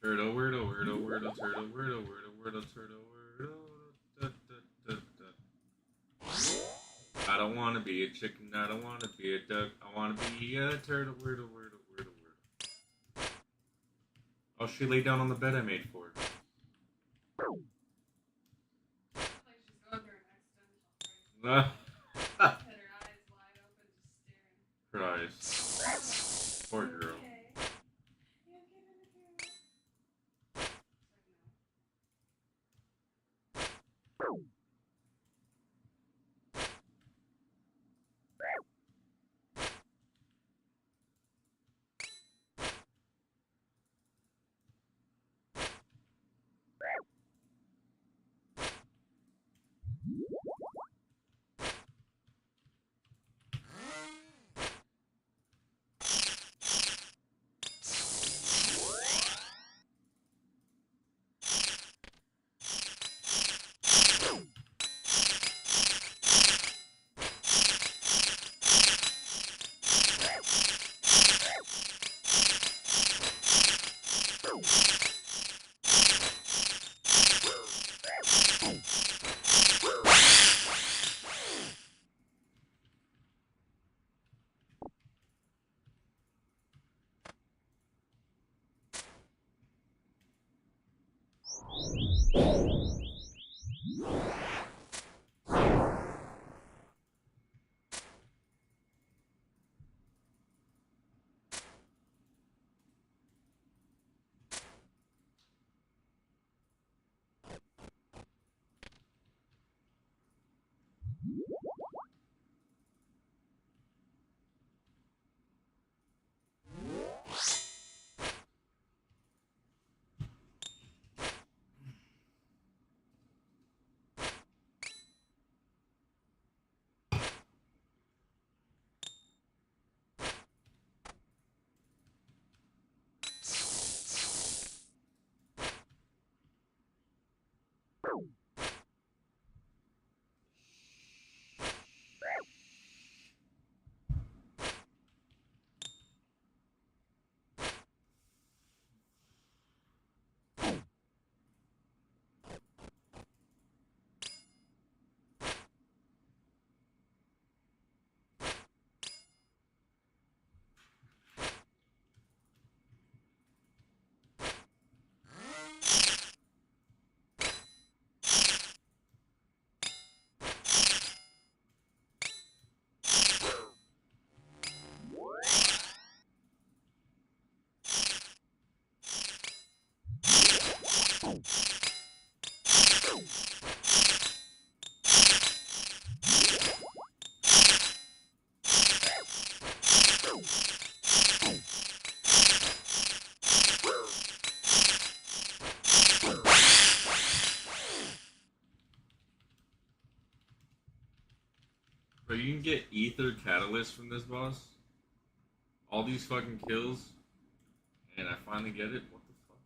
Turtle, wordle, wordle, wordle, turtle, wordle, wordle, wordle, turtle, wordle. Da, da, da, da. I don't want to be a chicken. I don't want to be a duck. I want to be a turtle, wordle, wordle, wordle, wordle. Oh, she laid down on the bed I made for her. Christ. Poor girl. Bro, you can get ether catalyst from this boss. All these fucking kills. And I finally get it. What the fuck?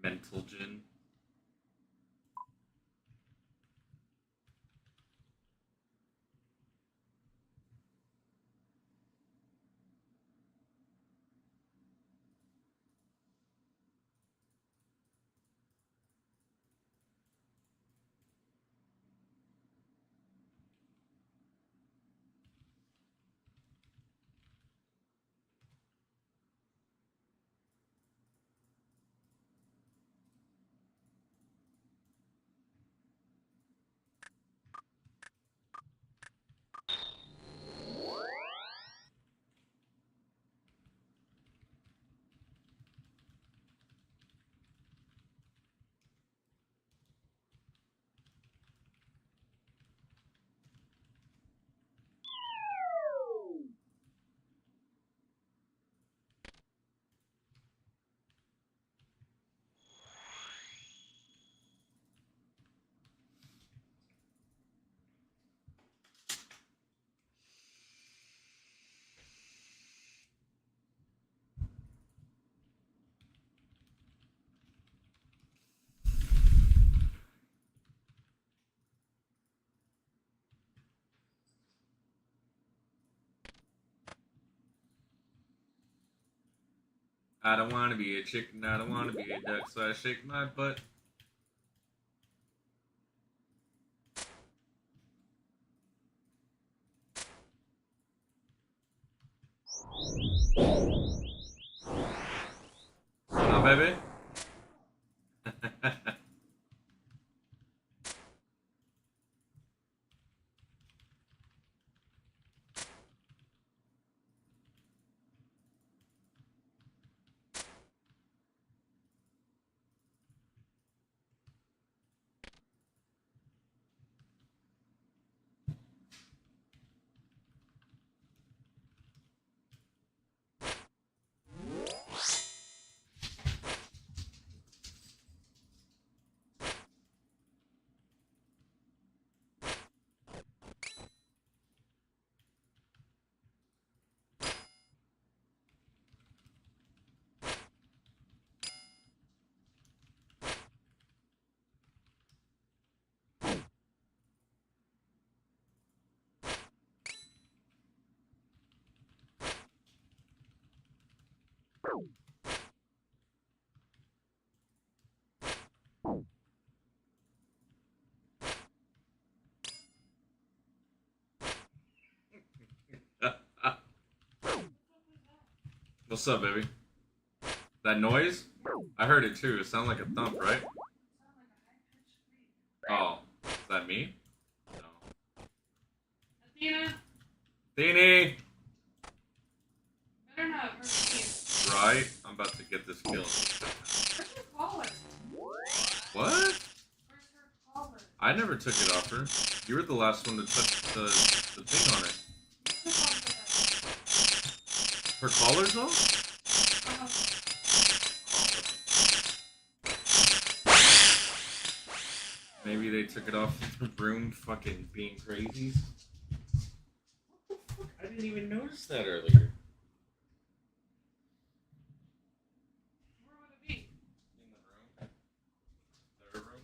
Mental gin. I don't want to be a chicken, I don't want to be a duck, so I shake my butt. Oh, baby. What's up, baby? That noise? I heard it too. It sounded like a thump, right? Oh, is that me? No. Athena, Theeny! better not hurt me. Right? I'm about to get this kill. Where's her collar? What? Where's her collar? I never took it off her. You were the last one to touch the thing on it. Her collar's off? Maybe they took it off the room fucking being crazy. What the fuck? I didn't even notice that earlier. Where would it be? In the room. Their room.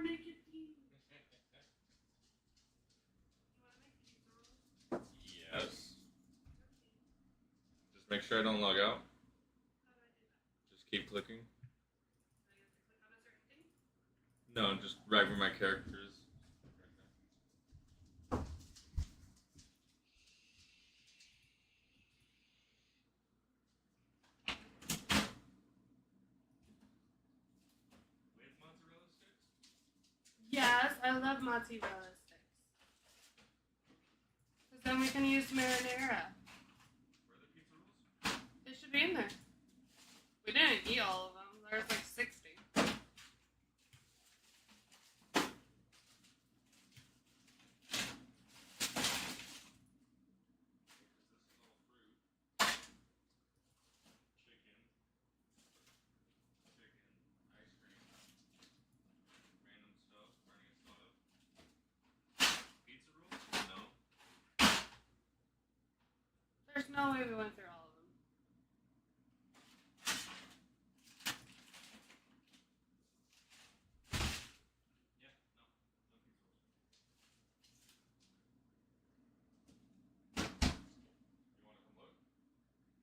make it easy. Yes. Just make sure I don't log out. Just keep clicking. No, just right where my character is. Yes, I love mozzarella sticks. Because then we can use marinara. They should be in there. We didn't eat all of them. There's like 60. There's no way we went through all of them.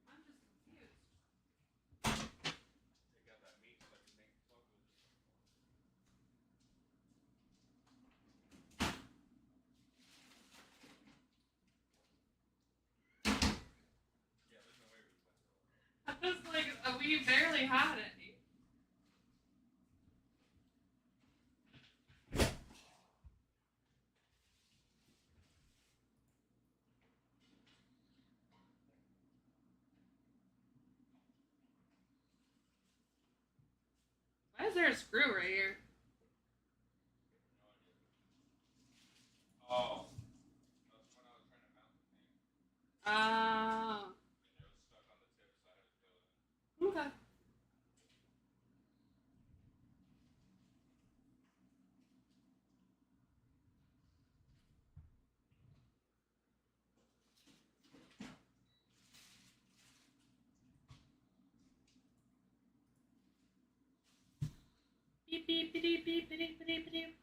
I'm just confused. Take out that meat so I can make tacos. I was like, we barely had any. Why is there a screw right here? Oh. That's when I was trying to mount the thing. Oh. And it was stuck on the tip, so I had to fill it. Okay. Beep beep beep beep beep beep beep.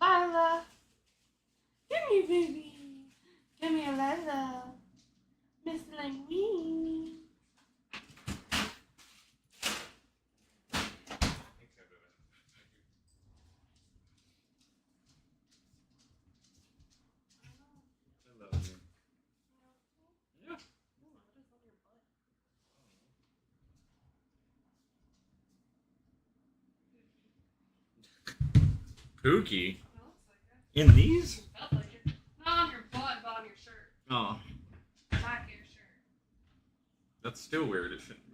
Lila, give me baby, give me a Lila, Miss Linguini. I love you. Yeah. Pookie? In these? Felt like it. Not on your butt, but on your shirt. Oh. Back of your shirt. That's still weird. It shouldn't be.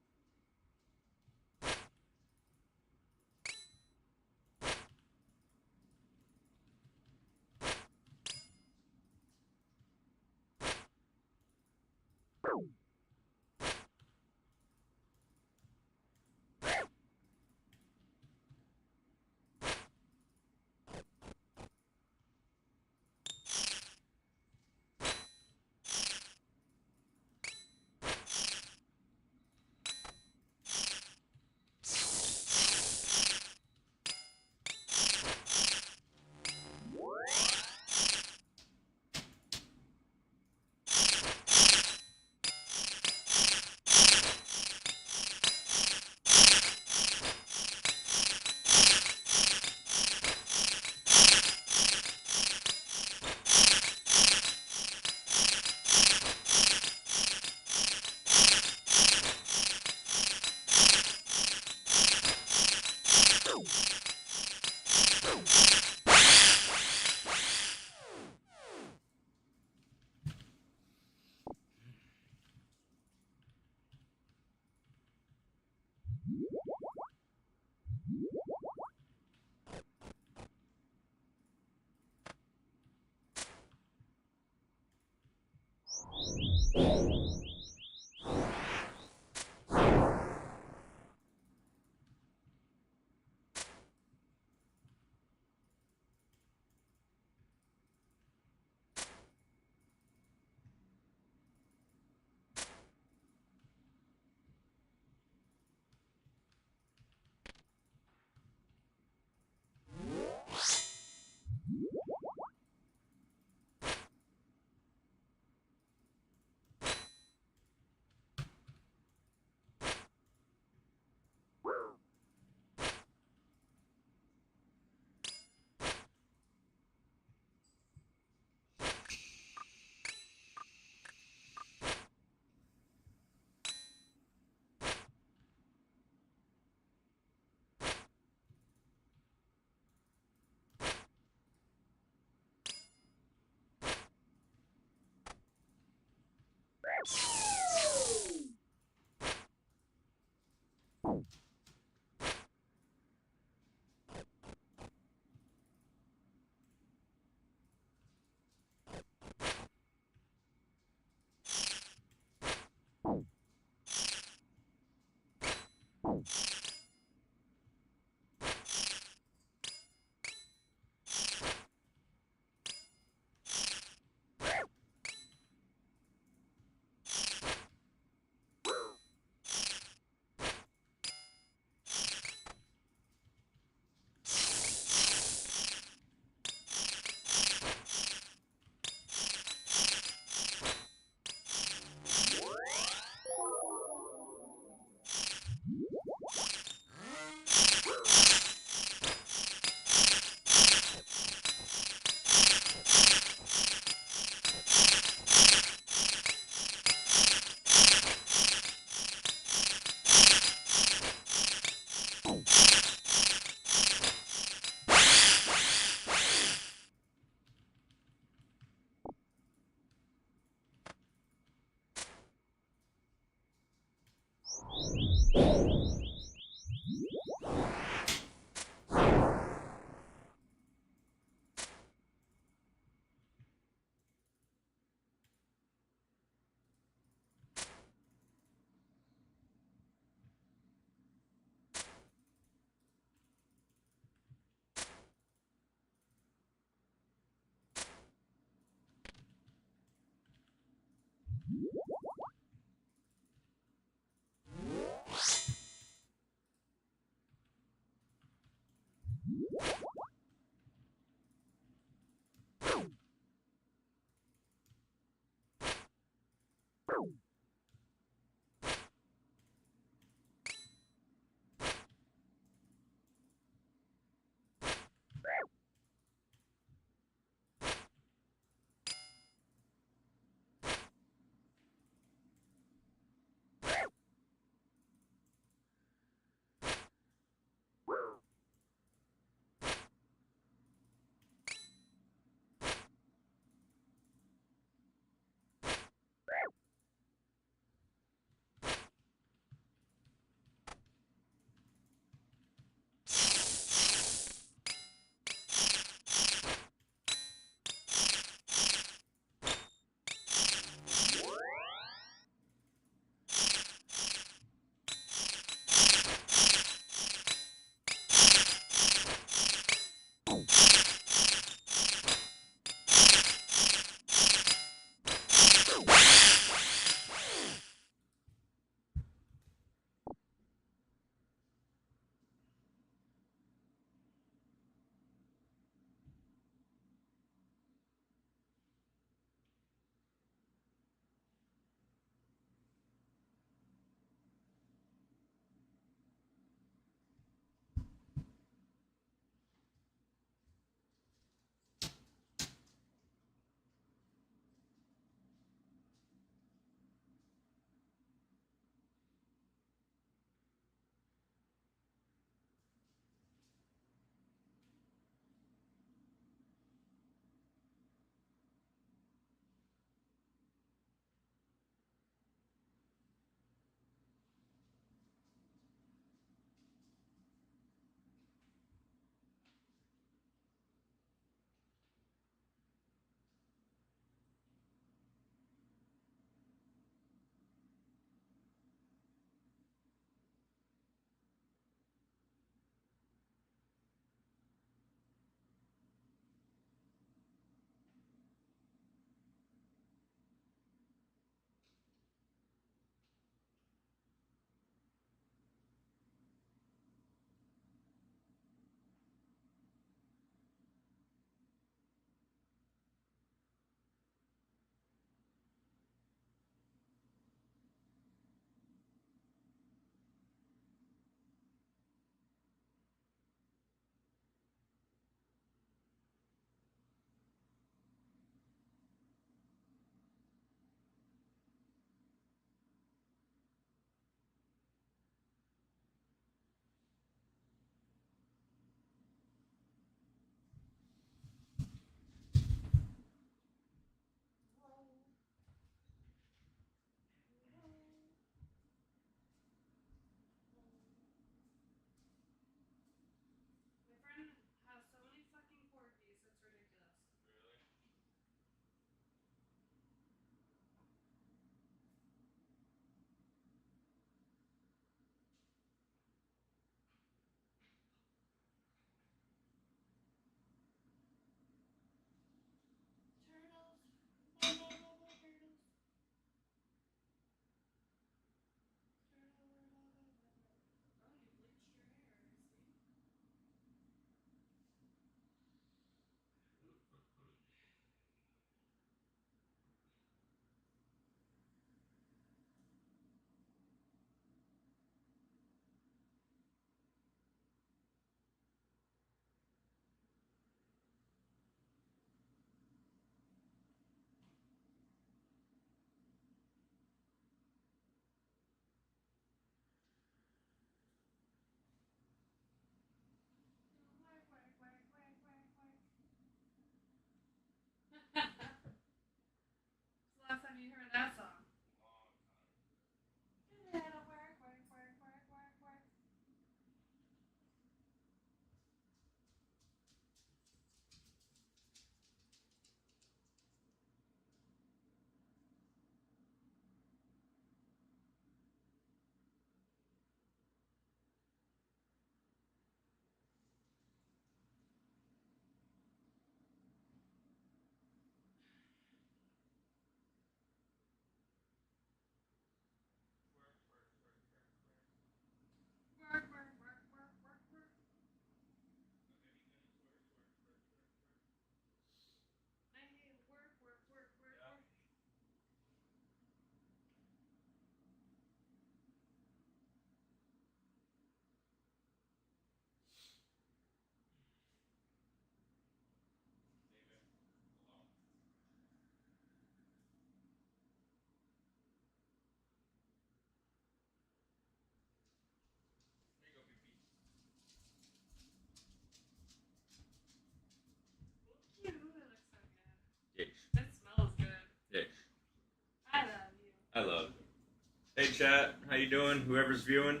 chat. How you doing? Whoever's viewing.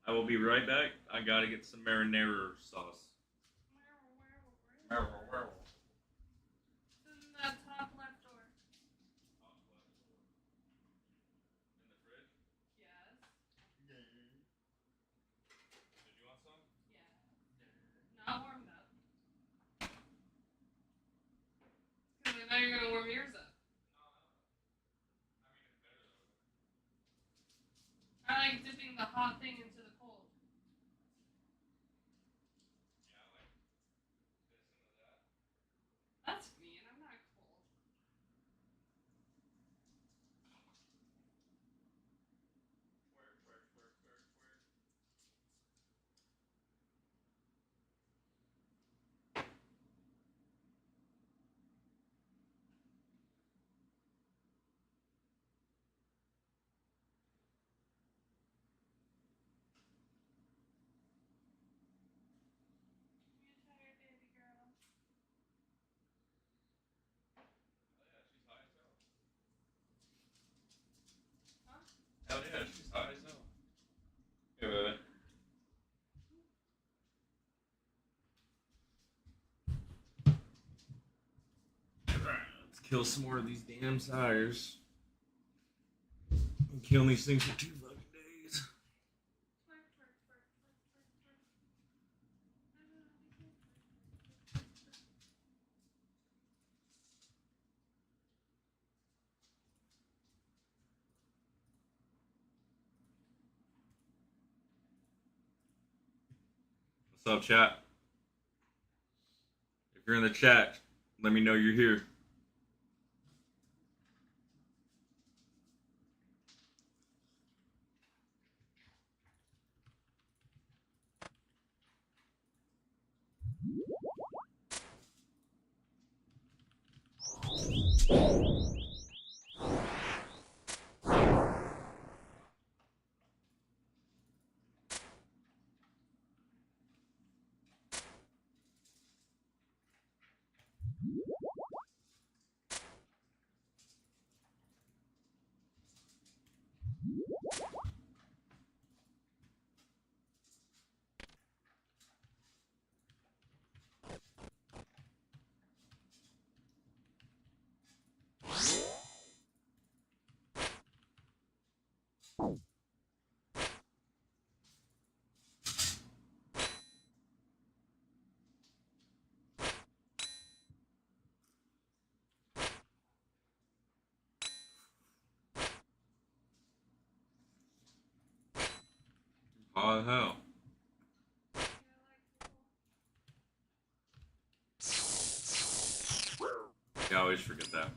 I will be right back. I gotta get some marinara sauce. It's in the top left door. In the fridge? Yes. Did you want some? Yeah. Not warmed up. Because I know you're gonna warm yours up. I like dipping the hot thing into the cold. Yeah, like this into that. That's mean. I'm not cold. Twerk, twerk, twerk, twerk, twerk. You tired, baby girl? Oh yeah, she's high as hell. Huh? Hell yeah, she's high as hell. Hey, baby. Let's kill some more of these damn sires. I'm killing these things for 2 fucking days. Twerk, twerk, twerk, twerk, twerk, twerk. What's up, chat? If you're in the chat, let me know you're here. Oh hell. Yeah, I always forget that.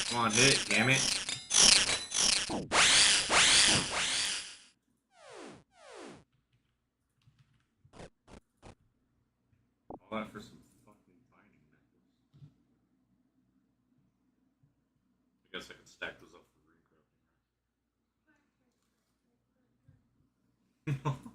Come on, hit, damn it. All that for some fucking binding necklace. I guess I could stack those up for ring crafting.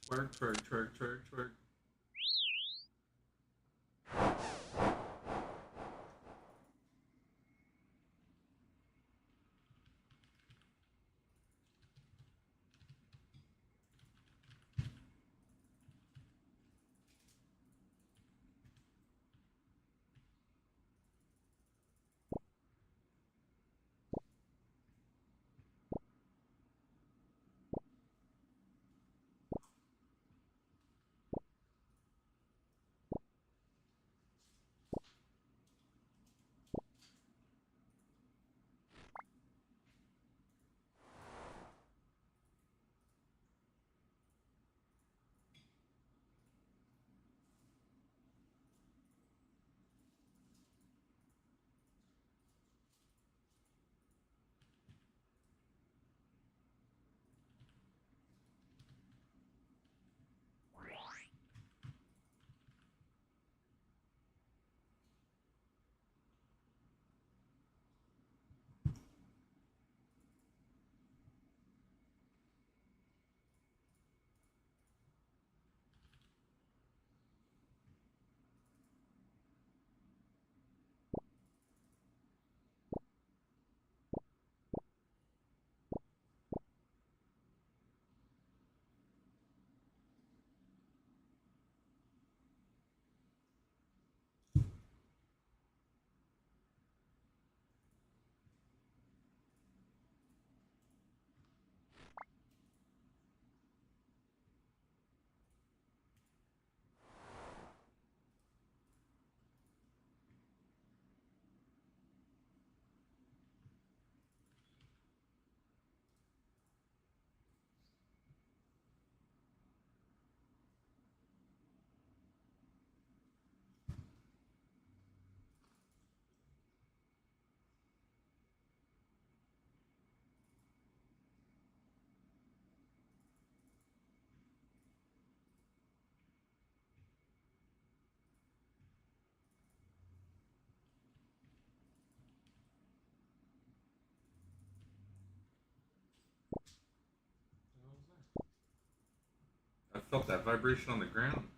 Twerk, twerk, twerk, twerk, twerk. I felt that vibration on the ground.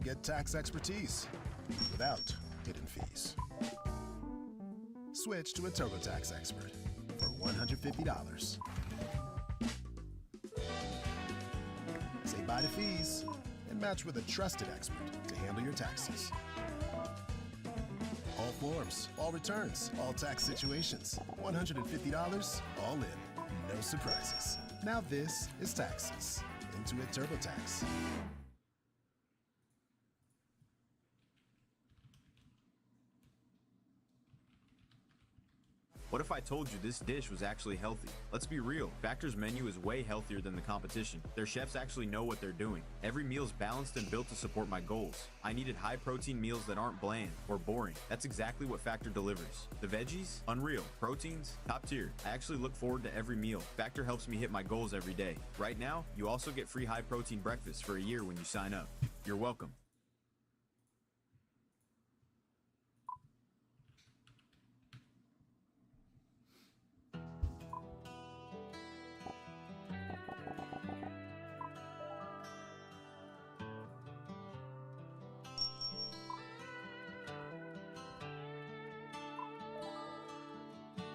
Get tax expertise without hidden fees. Switch to a TurboTax expert for $150. Say bye to fees and match with a trusted expert to handle your taxes. All forms, all returns, all tax situations. $150 all in. No surprises. Now this is taxes. Intuit TurboTax. What if I told you this dish was actually healthy? Let's be real, Factor's menu is way healthier than the competition. Their chefs actually know what they're doing. Every meal's balanced and built to support my goals. I needed high-protein meals that aren't bland or boring. That's exactly what Factor delivers. The veggies? Unreal. Proteins? Top tier. I actually look forward to every meal. Factor helps me hit my goals every day. Right now, you also get free high-protein breakfast for a year when you sign up. You're welcome.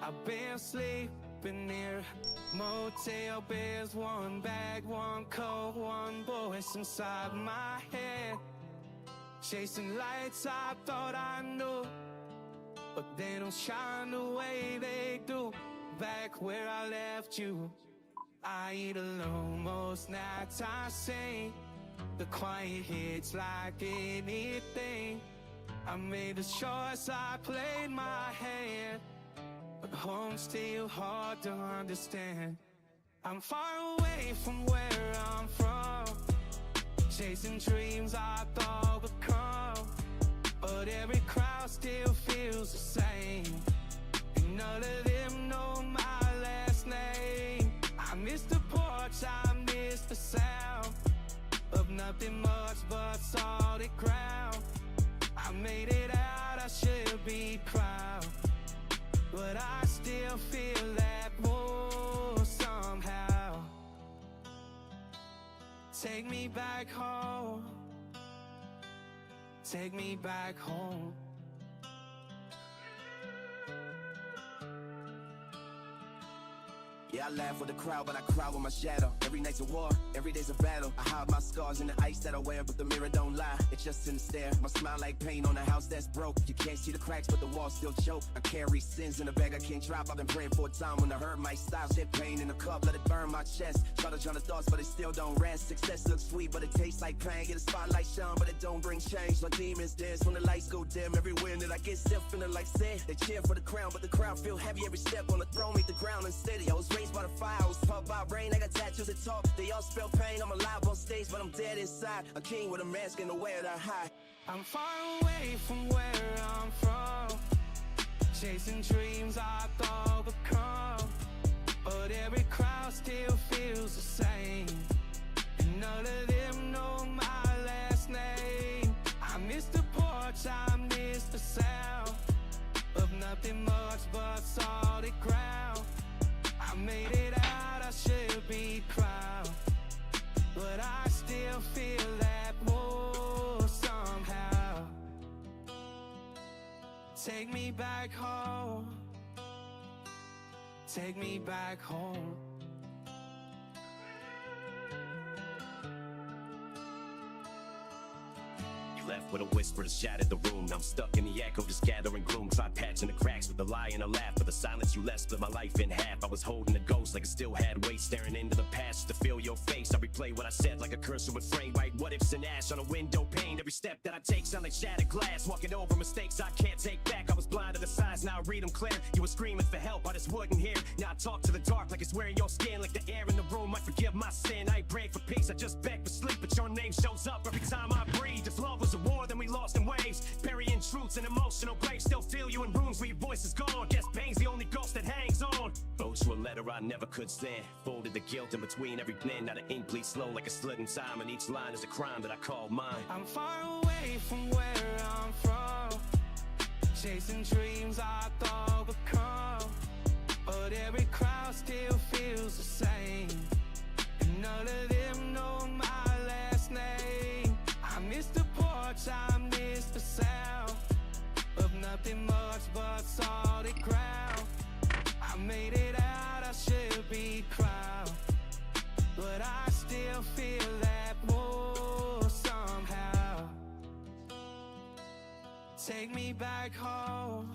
I've been sleeping near motel beds, one bag, one coat, one voice inside my head. Chasing lights I thought I knew, but they don't shine the way they do. Back where I left you, I eat alone most nights I sing. The quiet hits like anything. I made the choice, I played my hand, but home's still hard to understand. I'm far away from where I'm from, chasing dreams I thought would come, but every crowd still feels the same, and none of them know my last name. I miss the porch, I miss the sound of nothing much but solid ground. I made it out, I should be proud, but I still feel that pull somehow. Take me back home. Take me back home. Yeah, I laugh with the crowd, but I cry with my shadow. Every night's a war, every day's a battle. I hide my scars in the ice that I wear, but the mirror don't lie. It's just in the stare. My smile like paint on a house that's broke. You can't see the cracks, but the walls still choke. I carry sins in a bag I can't drop. I've been praying for a time when the hurt might stop. Shit pain in a cup, let it burn my chest. Try to drown the thoughts, but it still don't rest. Success looks sweet, but it tastes like pain. Get a spotlight shine, but it don't bring change. Like demons dance when the lights go dim. Everywhere that I get still feeling like sin. They cheer for the crown, but the crowd feel heavy every step on the throne. Meet the ground unsteady. I was raised by the fire, I was taught by rain. I got tattoos that talk, they all spell pain. I'm alive on stage, but I'm dead inside. A king with a mask and a way that I hide. I'm far away from where I'm from, chasing dreams I thought would come, but every crowd still feels the same, and none of them know my last name. I miss the porch, I miss the sound of nothing much but solid ground. I made it out, I should be proud, but I still feel that pull somehow. Take me back home. Take me back home. Left with a whisper to shatter the room. Now I'm stuck in the echo, just gathering gloom. Try patching the cracks with a lie and a laugh, but the silence you left split my life in half. I was holding a ghost like it still had weight, staring into the past to feel your face. I replay what I said like a cursor with frame. Write what ifs and ash on a window pane. Every step that I take sound like shattered glass. Walking over mistakes I can't take back. I was blind to the signs, now I read them clear. You were screaming for help, I just wouldn't hear. Now I talk to the dark like it's wearing your skin. Like the air in the room might forgive my sin. I ain't praying for peace, I just beg for sleep, but your name shows up every time I breathe. If love was a war, then we lost in waves, burying truths in emotional graves. Still feel you in rooms where your voice is gone. Guess pain's the only ghost that hangs on. Wrote you a letter I never could stand, folded the guilt in between every pen. Now the ink bleeds slow like a slit in time, and each line is a crime that I call mine. I'm far away from where I'm from, chasing dreams I thought would come, but every crowd still feels the same, and none of them know my last name. I miss the porch, nothing much but solid ground. I made it out, I should be proud, but I still feel that pull somehow. Take me back home.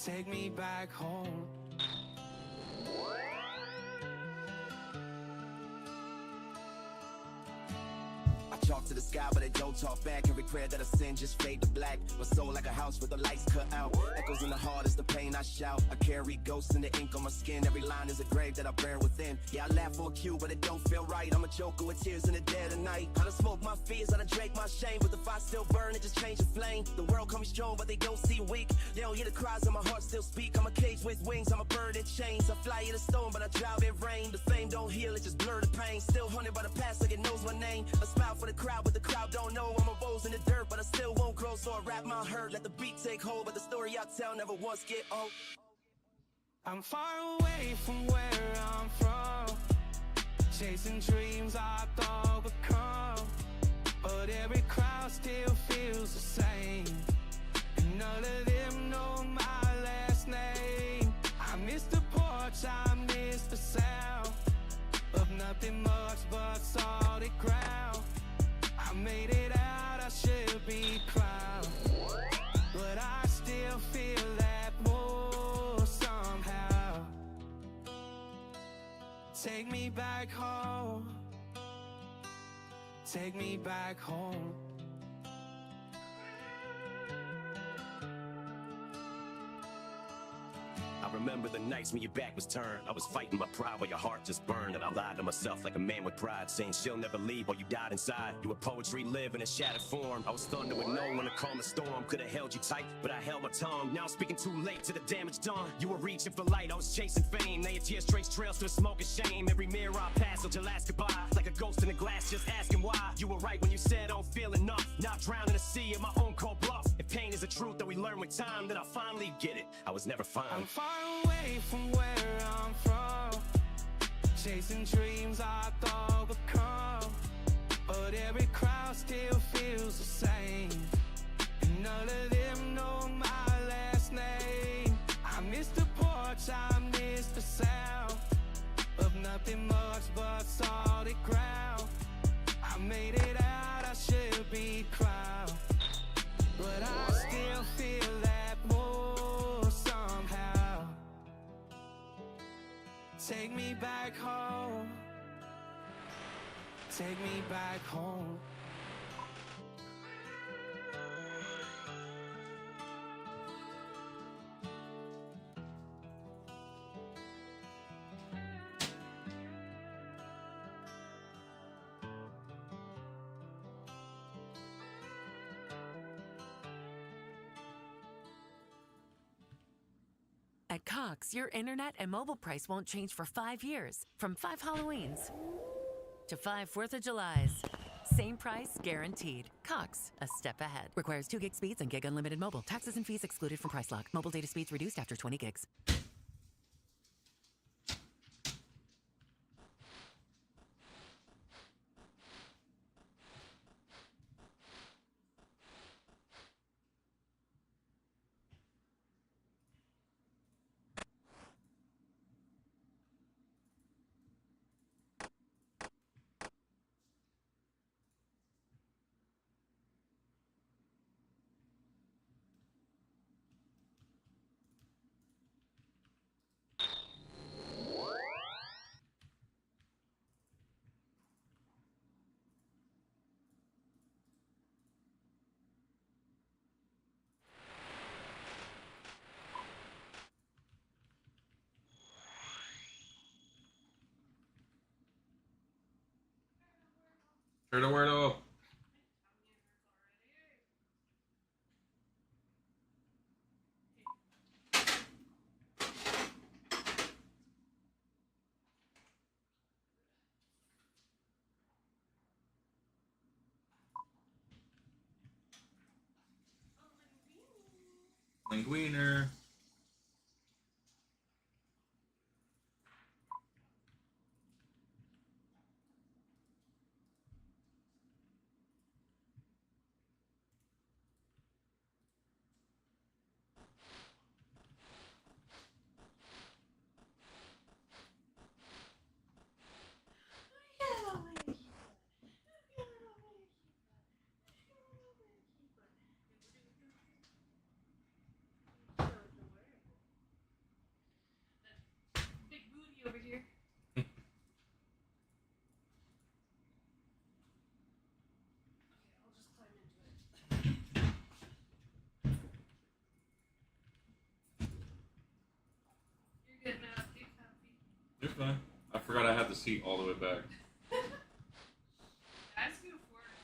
Take me back home. I talk to the sky, but I don't talk back. Every prayer that I send just fade to black. My soul like a house with the lights cut out. Echoes in the heart is the pain I shout. I carry ghosts in the ink on my skin. Every line is a grave that I bear within. Yeah, I laugh for a cue, but it don't feel right. I'm a joker with tears in the dead of night. I done smoke my fears, I done drank my shame. But the fire still burn, it just changed the flame. The world call me strong, but they don't see weak. They don't hear the cries and my heart still speak. I'm a cage with wings, I'm a bird in chains. I fly in a storm, but I drive in rain. The flame don't heal, it just blur the pain. Still haunted by the past like it knows my name. A smile for the crowd, but the crowd don't know. I'm a rose in the dirt, but I still won't grow. So I wrap my hurt, let the beat take hold. But the story I tell never once get old. I'm far away from where I'm from, chasing dreams I thought would come, but every crowd still feels the same, and none of them know my last name. I miss the porch, I miss the sound of nothing much but solid ground. I made it out, I should be proud, but I still feel that pull somehow. Take me back home. Take me back home. I remember the nights when your back was turned. I was fighting my pride while your heart just burned. And I lied to myself like a man with pride, saying she'll never leave while you died inside. You were poetry live in a shattered form. I was thunder with no one to calm the storm. Could have held you tight, but I held my tongue. Now I'm speaking too late to the damage done. You were reaching for light, I was chasing fame. Now your tears trace trails to the smoke of shame. Every mirror I pass will just ask goodbye. Like a ghost in the glass just asking why. You were right when you said I don't feel enough. Now I drown in a sea of my own cold bluff. If pain is a truth that we learn with time, then I'll finally get it. I was never fine. I'm far away from where I'm from, chasing dreams I thought would come, but every crowd still feels the same, and none of them know my last name. I miss the porch, I miss the sound of nothing much but solid ground. I made it out, I should be proud, but I still feel that pull somehow. Take me back home. Take me back home. At Cox, your internet and mobile price won't change for 5 years. From 5 Halloweens to 5 4th of Julys. Same price, guaranteed. Cox, a step ahead. Requires 2 gig speeds and gig unlimited mobile. Taxes and fees excluded from price lock. Mobile data speeds reduced after 20 gigs. Word. Linguiner. You're fine. I forgot I had the seat all the way back. Guys can afford it.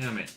Damn it.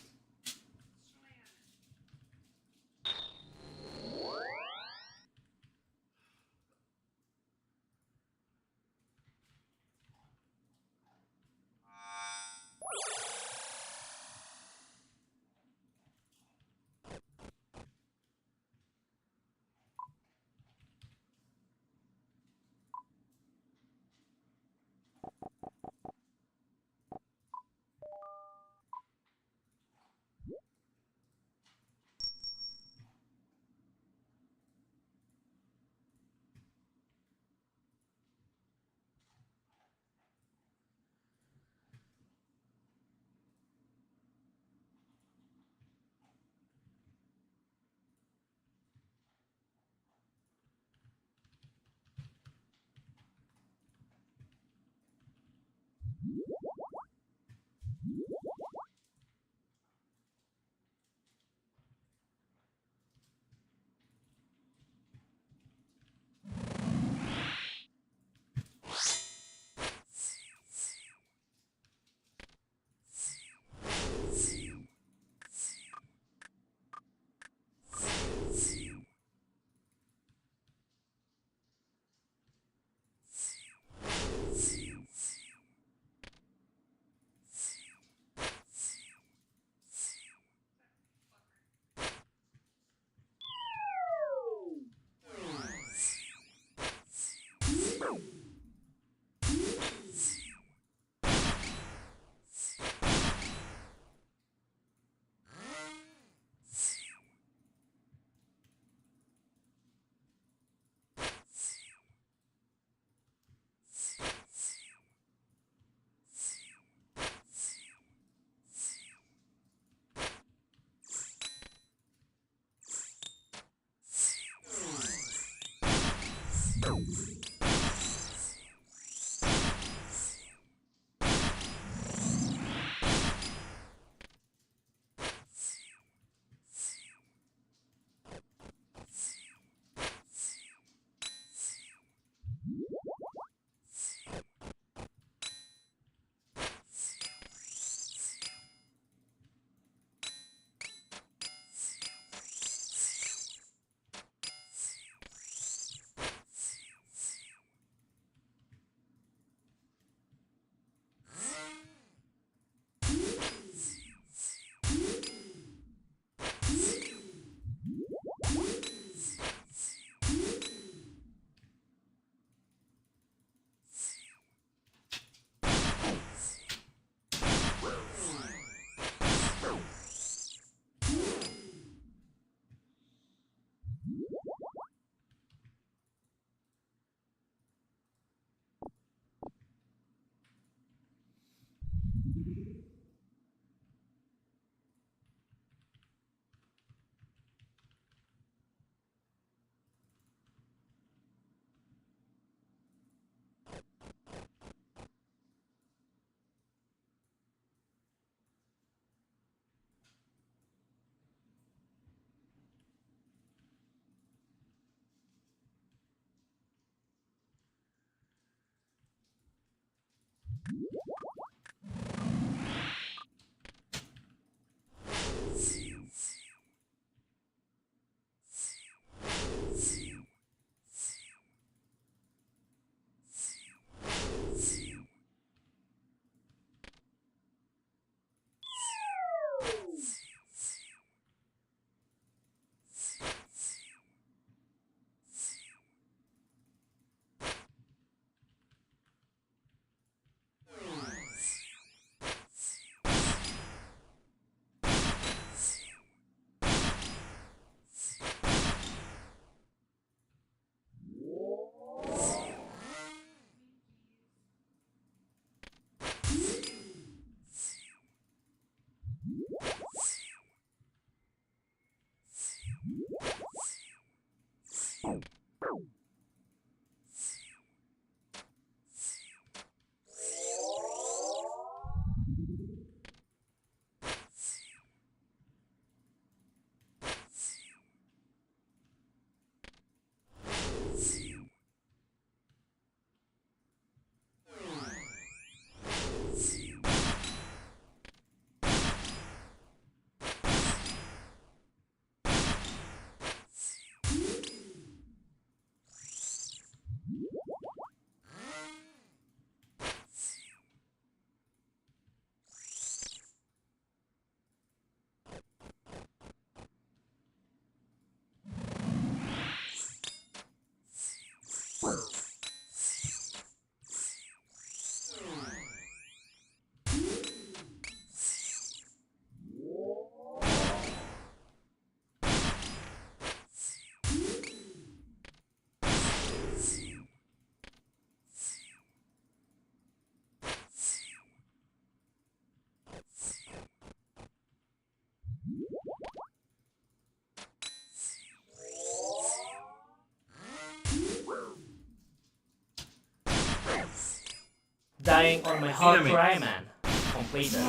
Dying on my hot cry, man. Completed.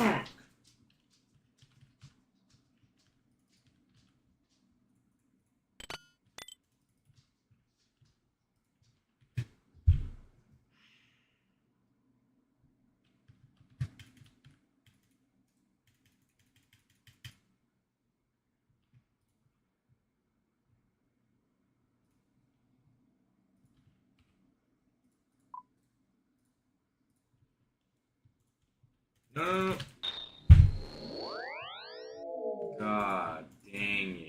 No. God dang it.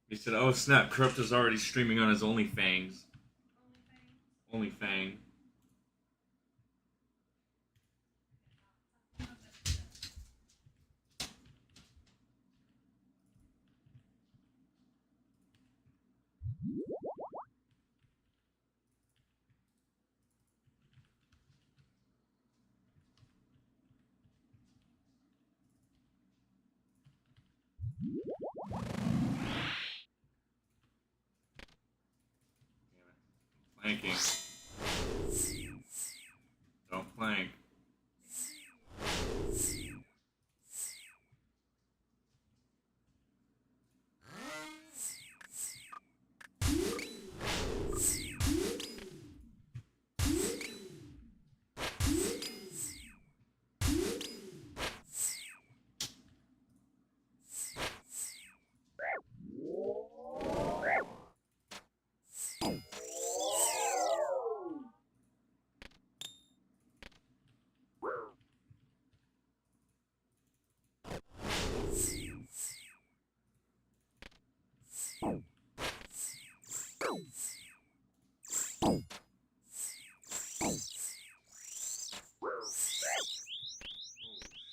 He said, "Oh snap! Corrupt is already streaming on his OnlyFans." OnlyFang. Planking. Don't plank.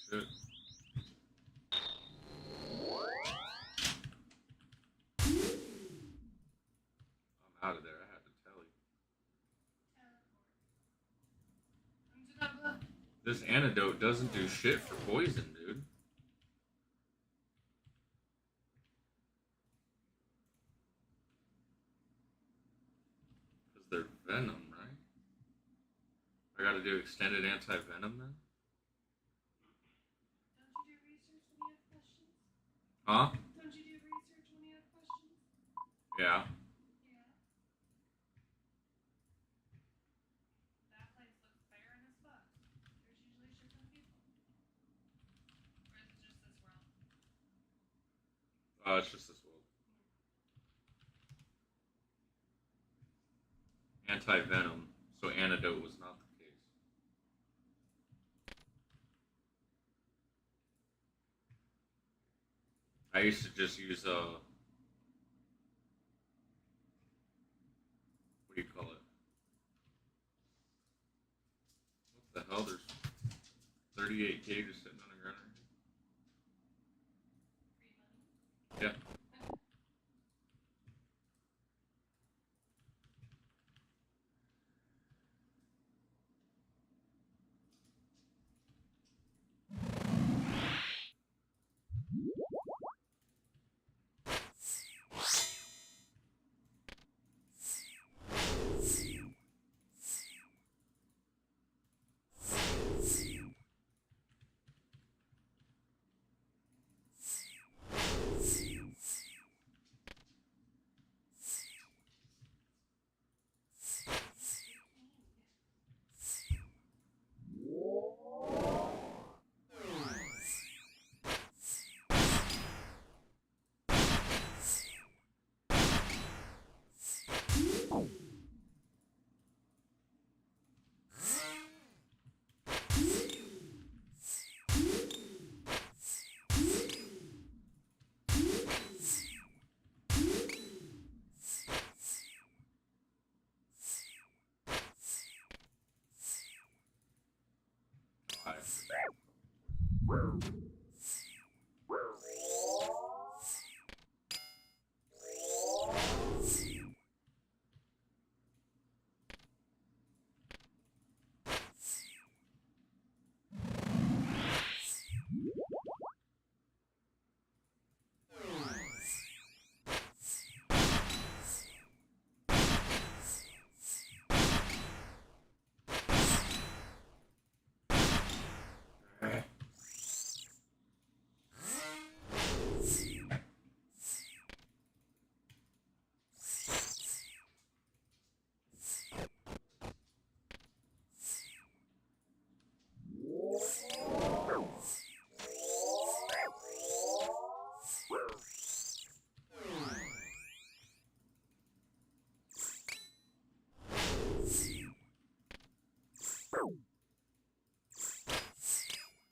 Shit. I'm out of there, I have to tell you. This antidote doesn't do shit for poison, dude. Because they're Venom, right? I gotta do extended anti-venom then? Don't you do research when you have questions? Huh? Don't you do research when you have questions? Yeah. Yeah. That place looks barren as fuck. There's usually shit ton of people. Or is it just this realm? It's just this world. Anti-venom, so antidote was not the case. I used to just use what do you call it? What the hell? There's 38 cages sitting on the ground. Yeah.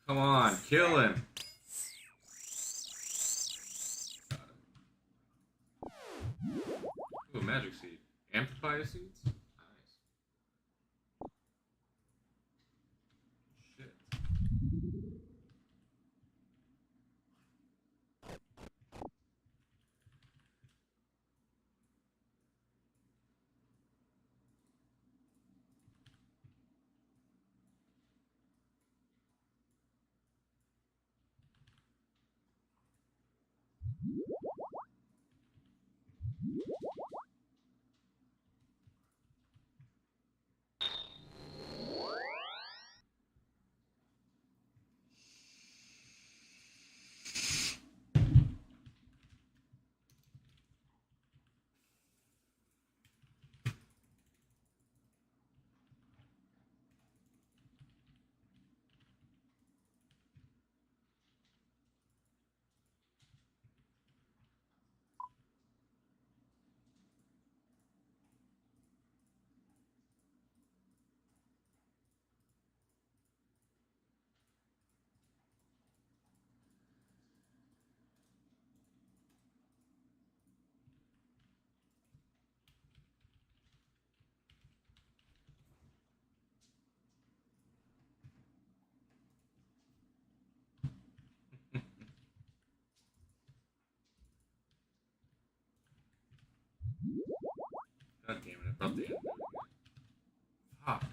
Come on, kill him. Ooh, magic seed. Amplifier seeds? Nice. Shit. God damn it, I brought the end. Fuck.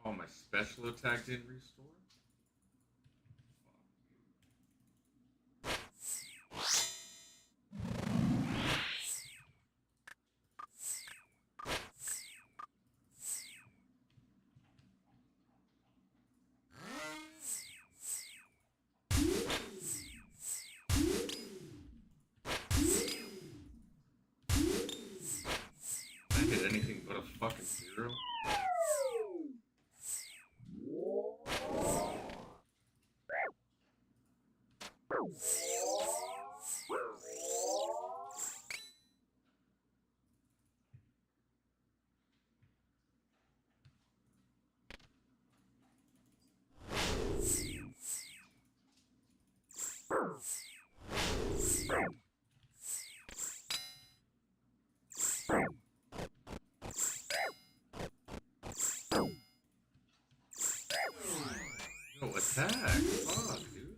Oh, my special attack didn't restore? I hit anything but a fucking 0. Yo, attack! Fuck, dude.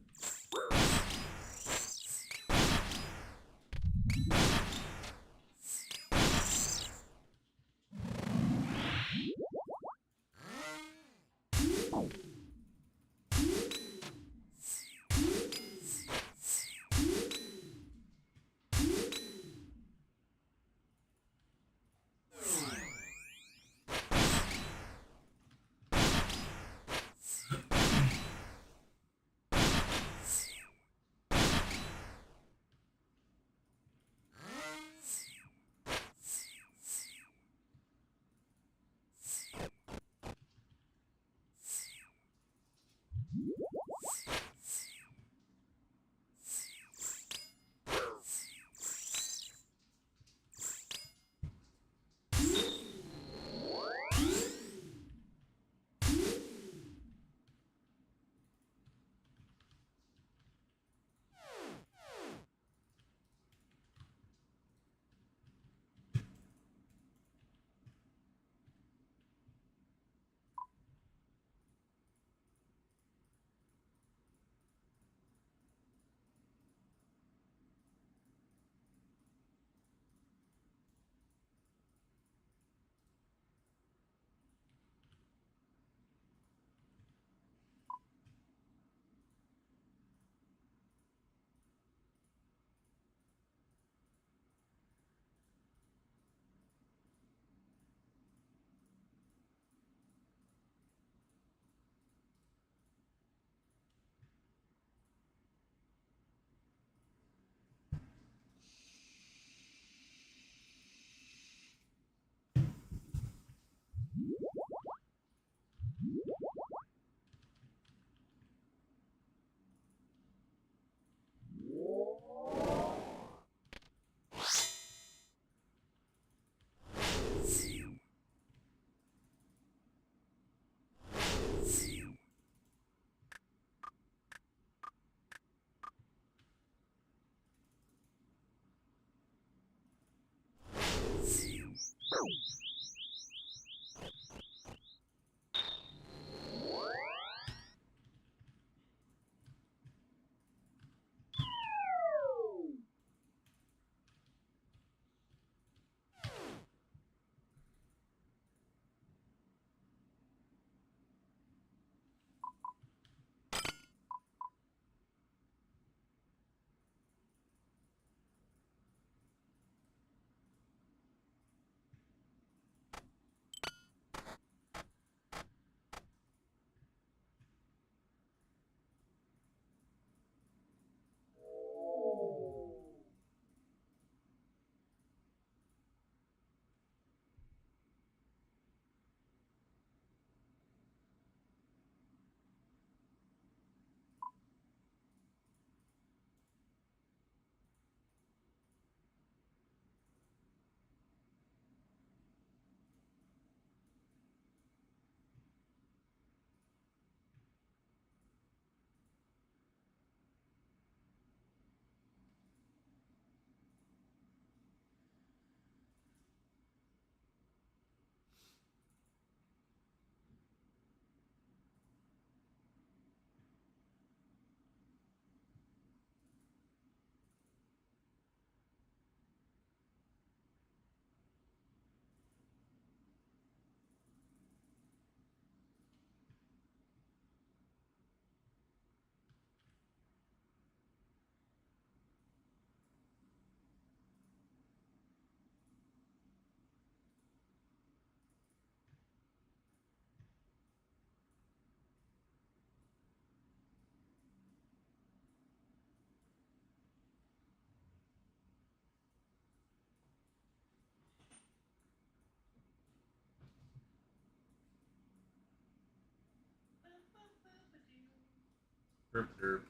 Derp derp.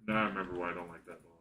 Now I remember why I don't like that boss.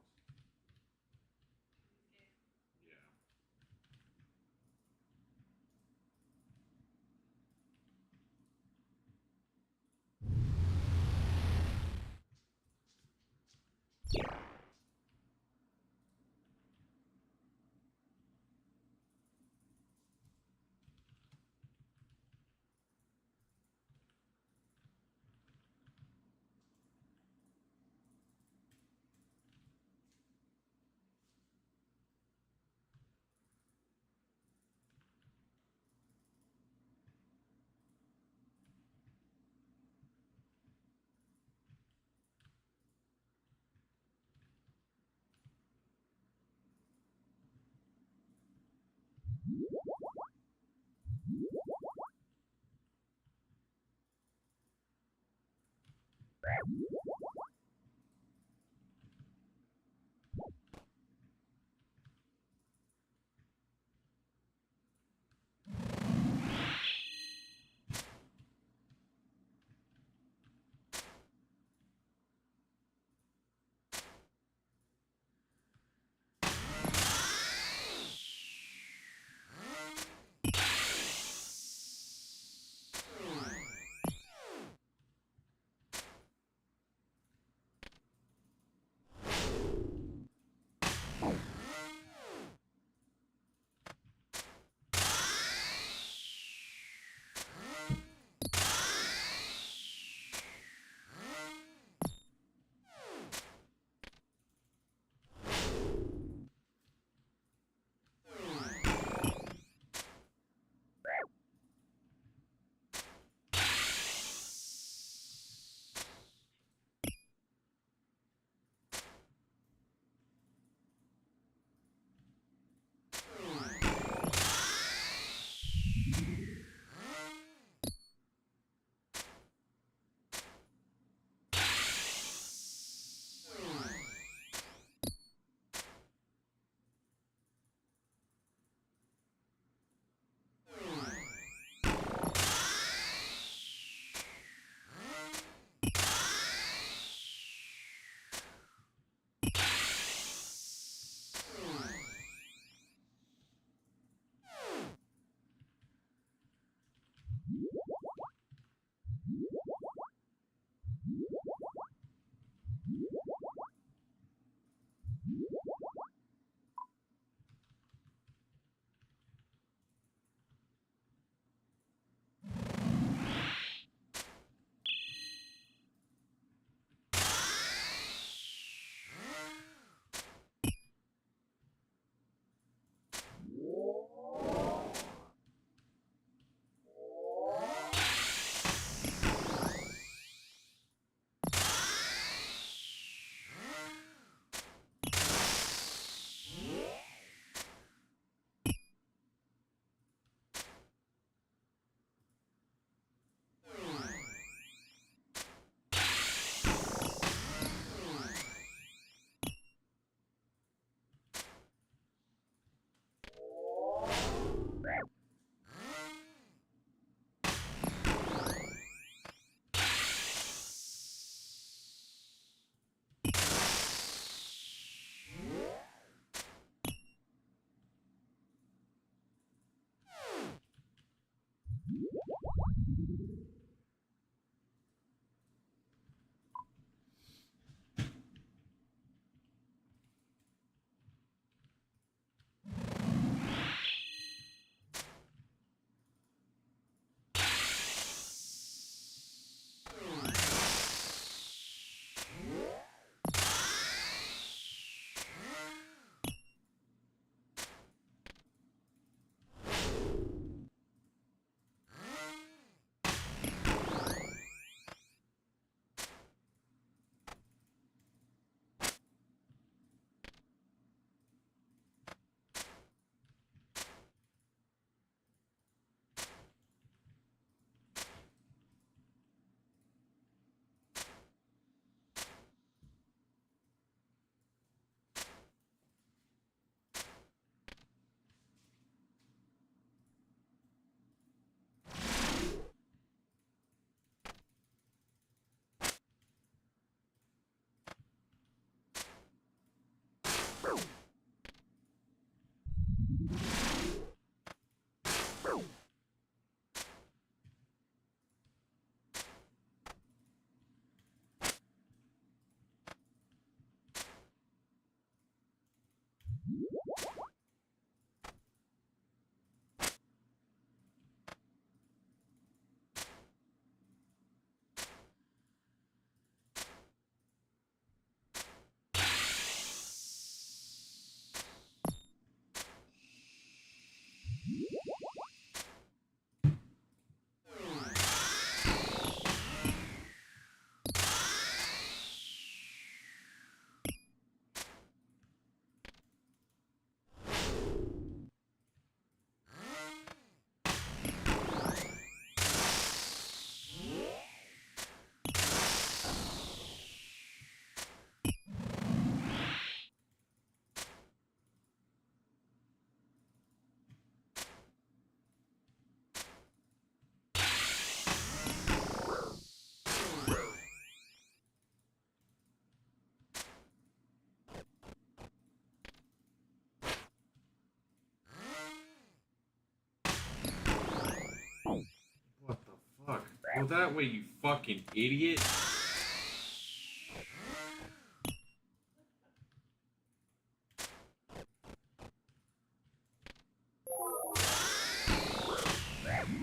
Go that way, you fucking idiot.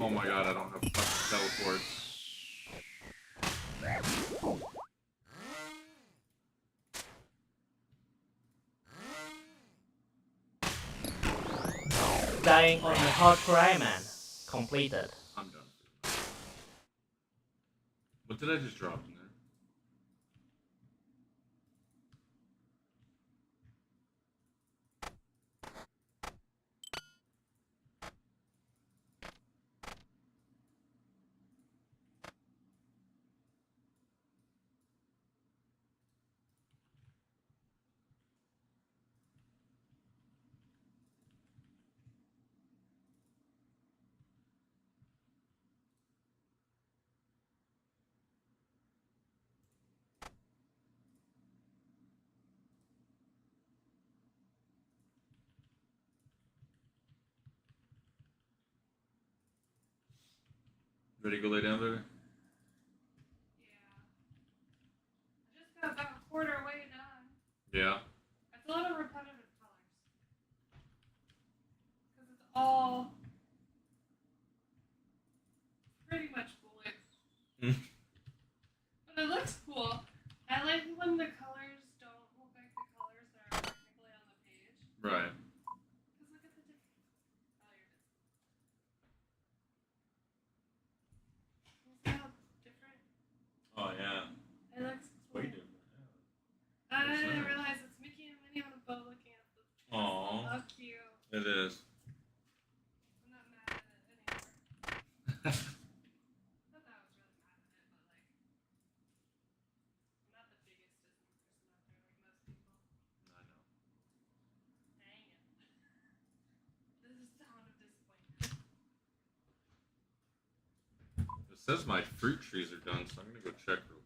Oh my god, I don't have fucking teleports. Dying on a hot cry, man. Completed. I'm done. What did I just drop in there? Ready to go lay down, baby? I just got about a quarter way done. Yeah. It's a lot of repetitive colors. Because it's all pretty much blue. But it looks cool. I like when the colors don't look like the colors that are technically on the page. Right. Because look at the difference. Oh, you're just... See how different? Oh, yeah. It looks cool. Way different. I That's didn't nice. realize it's Mickey and Minnie on a boat looking at the... Aww. How cute. It is. I'm not mad at it anymore. Not that I was really mad at it, but like... I'm not the biggest Disney person out there like most people. I know. Dang it. This is the sound of disappointment. It says my fruit trees are done, so I'm gonna go check real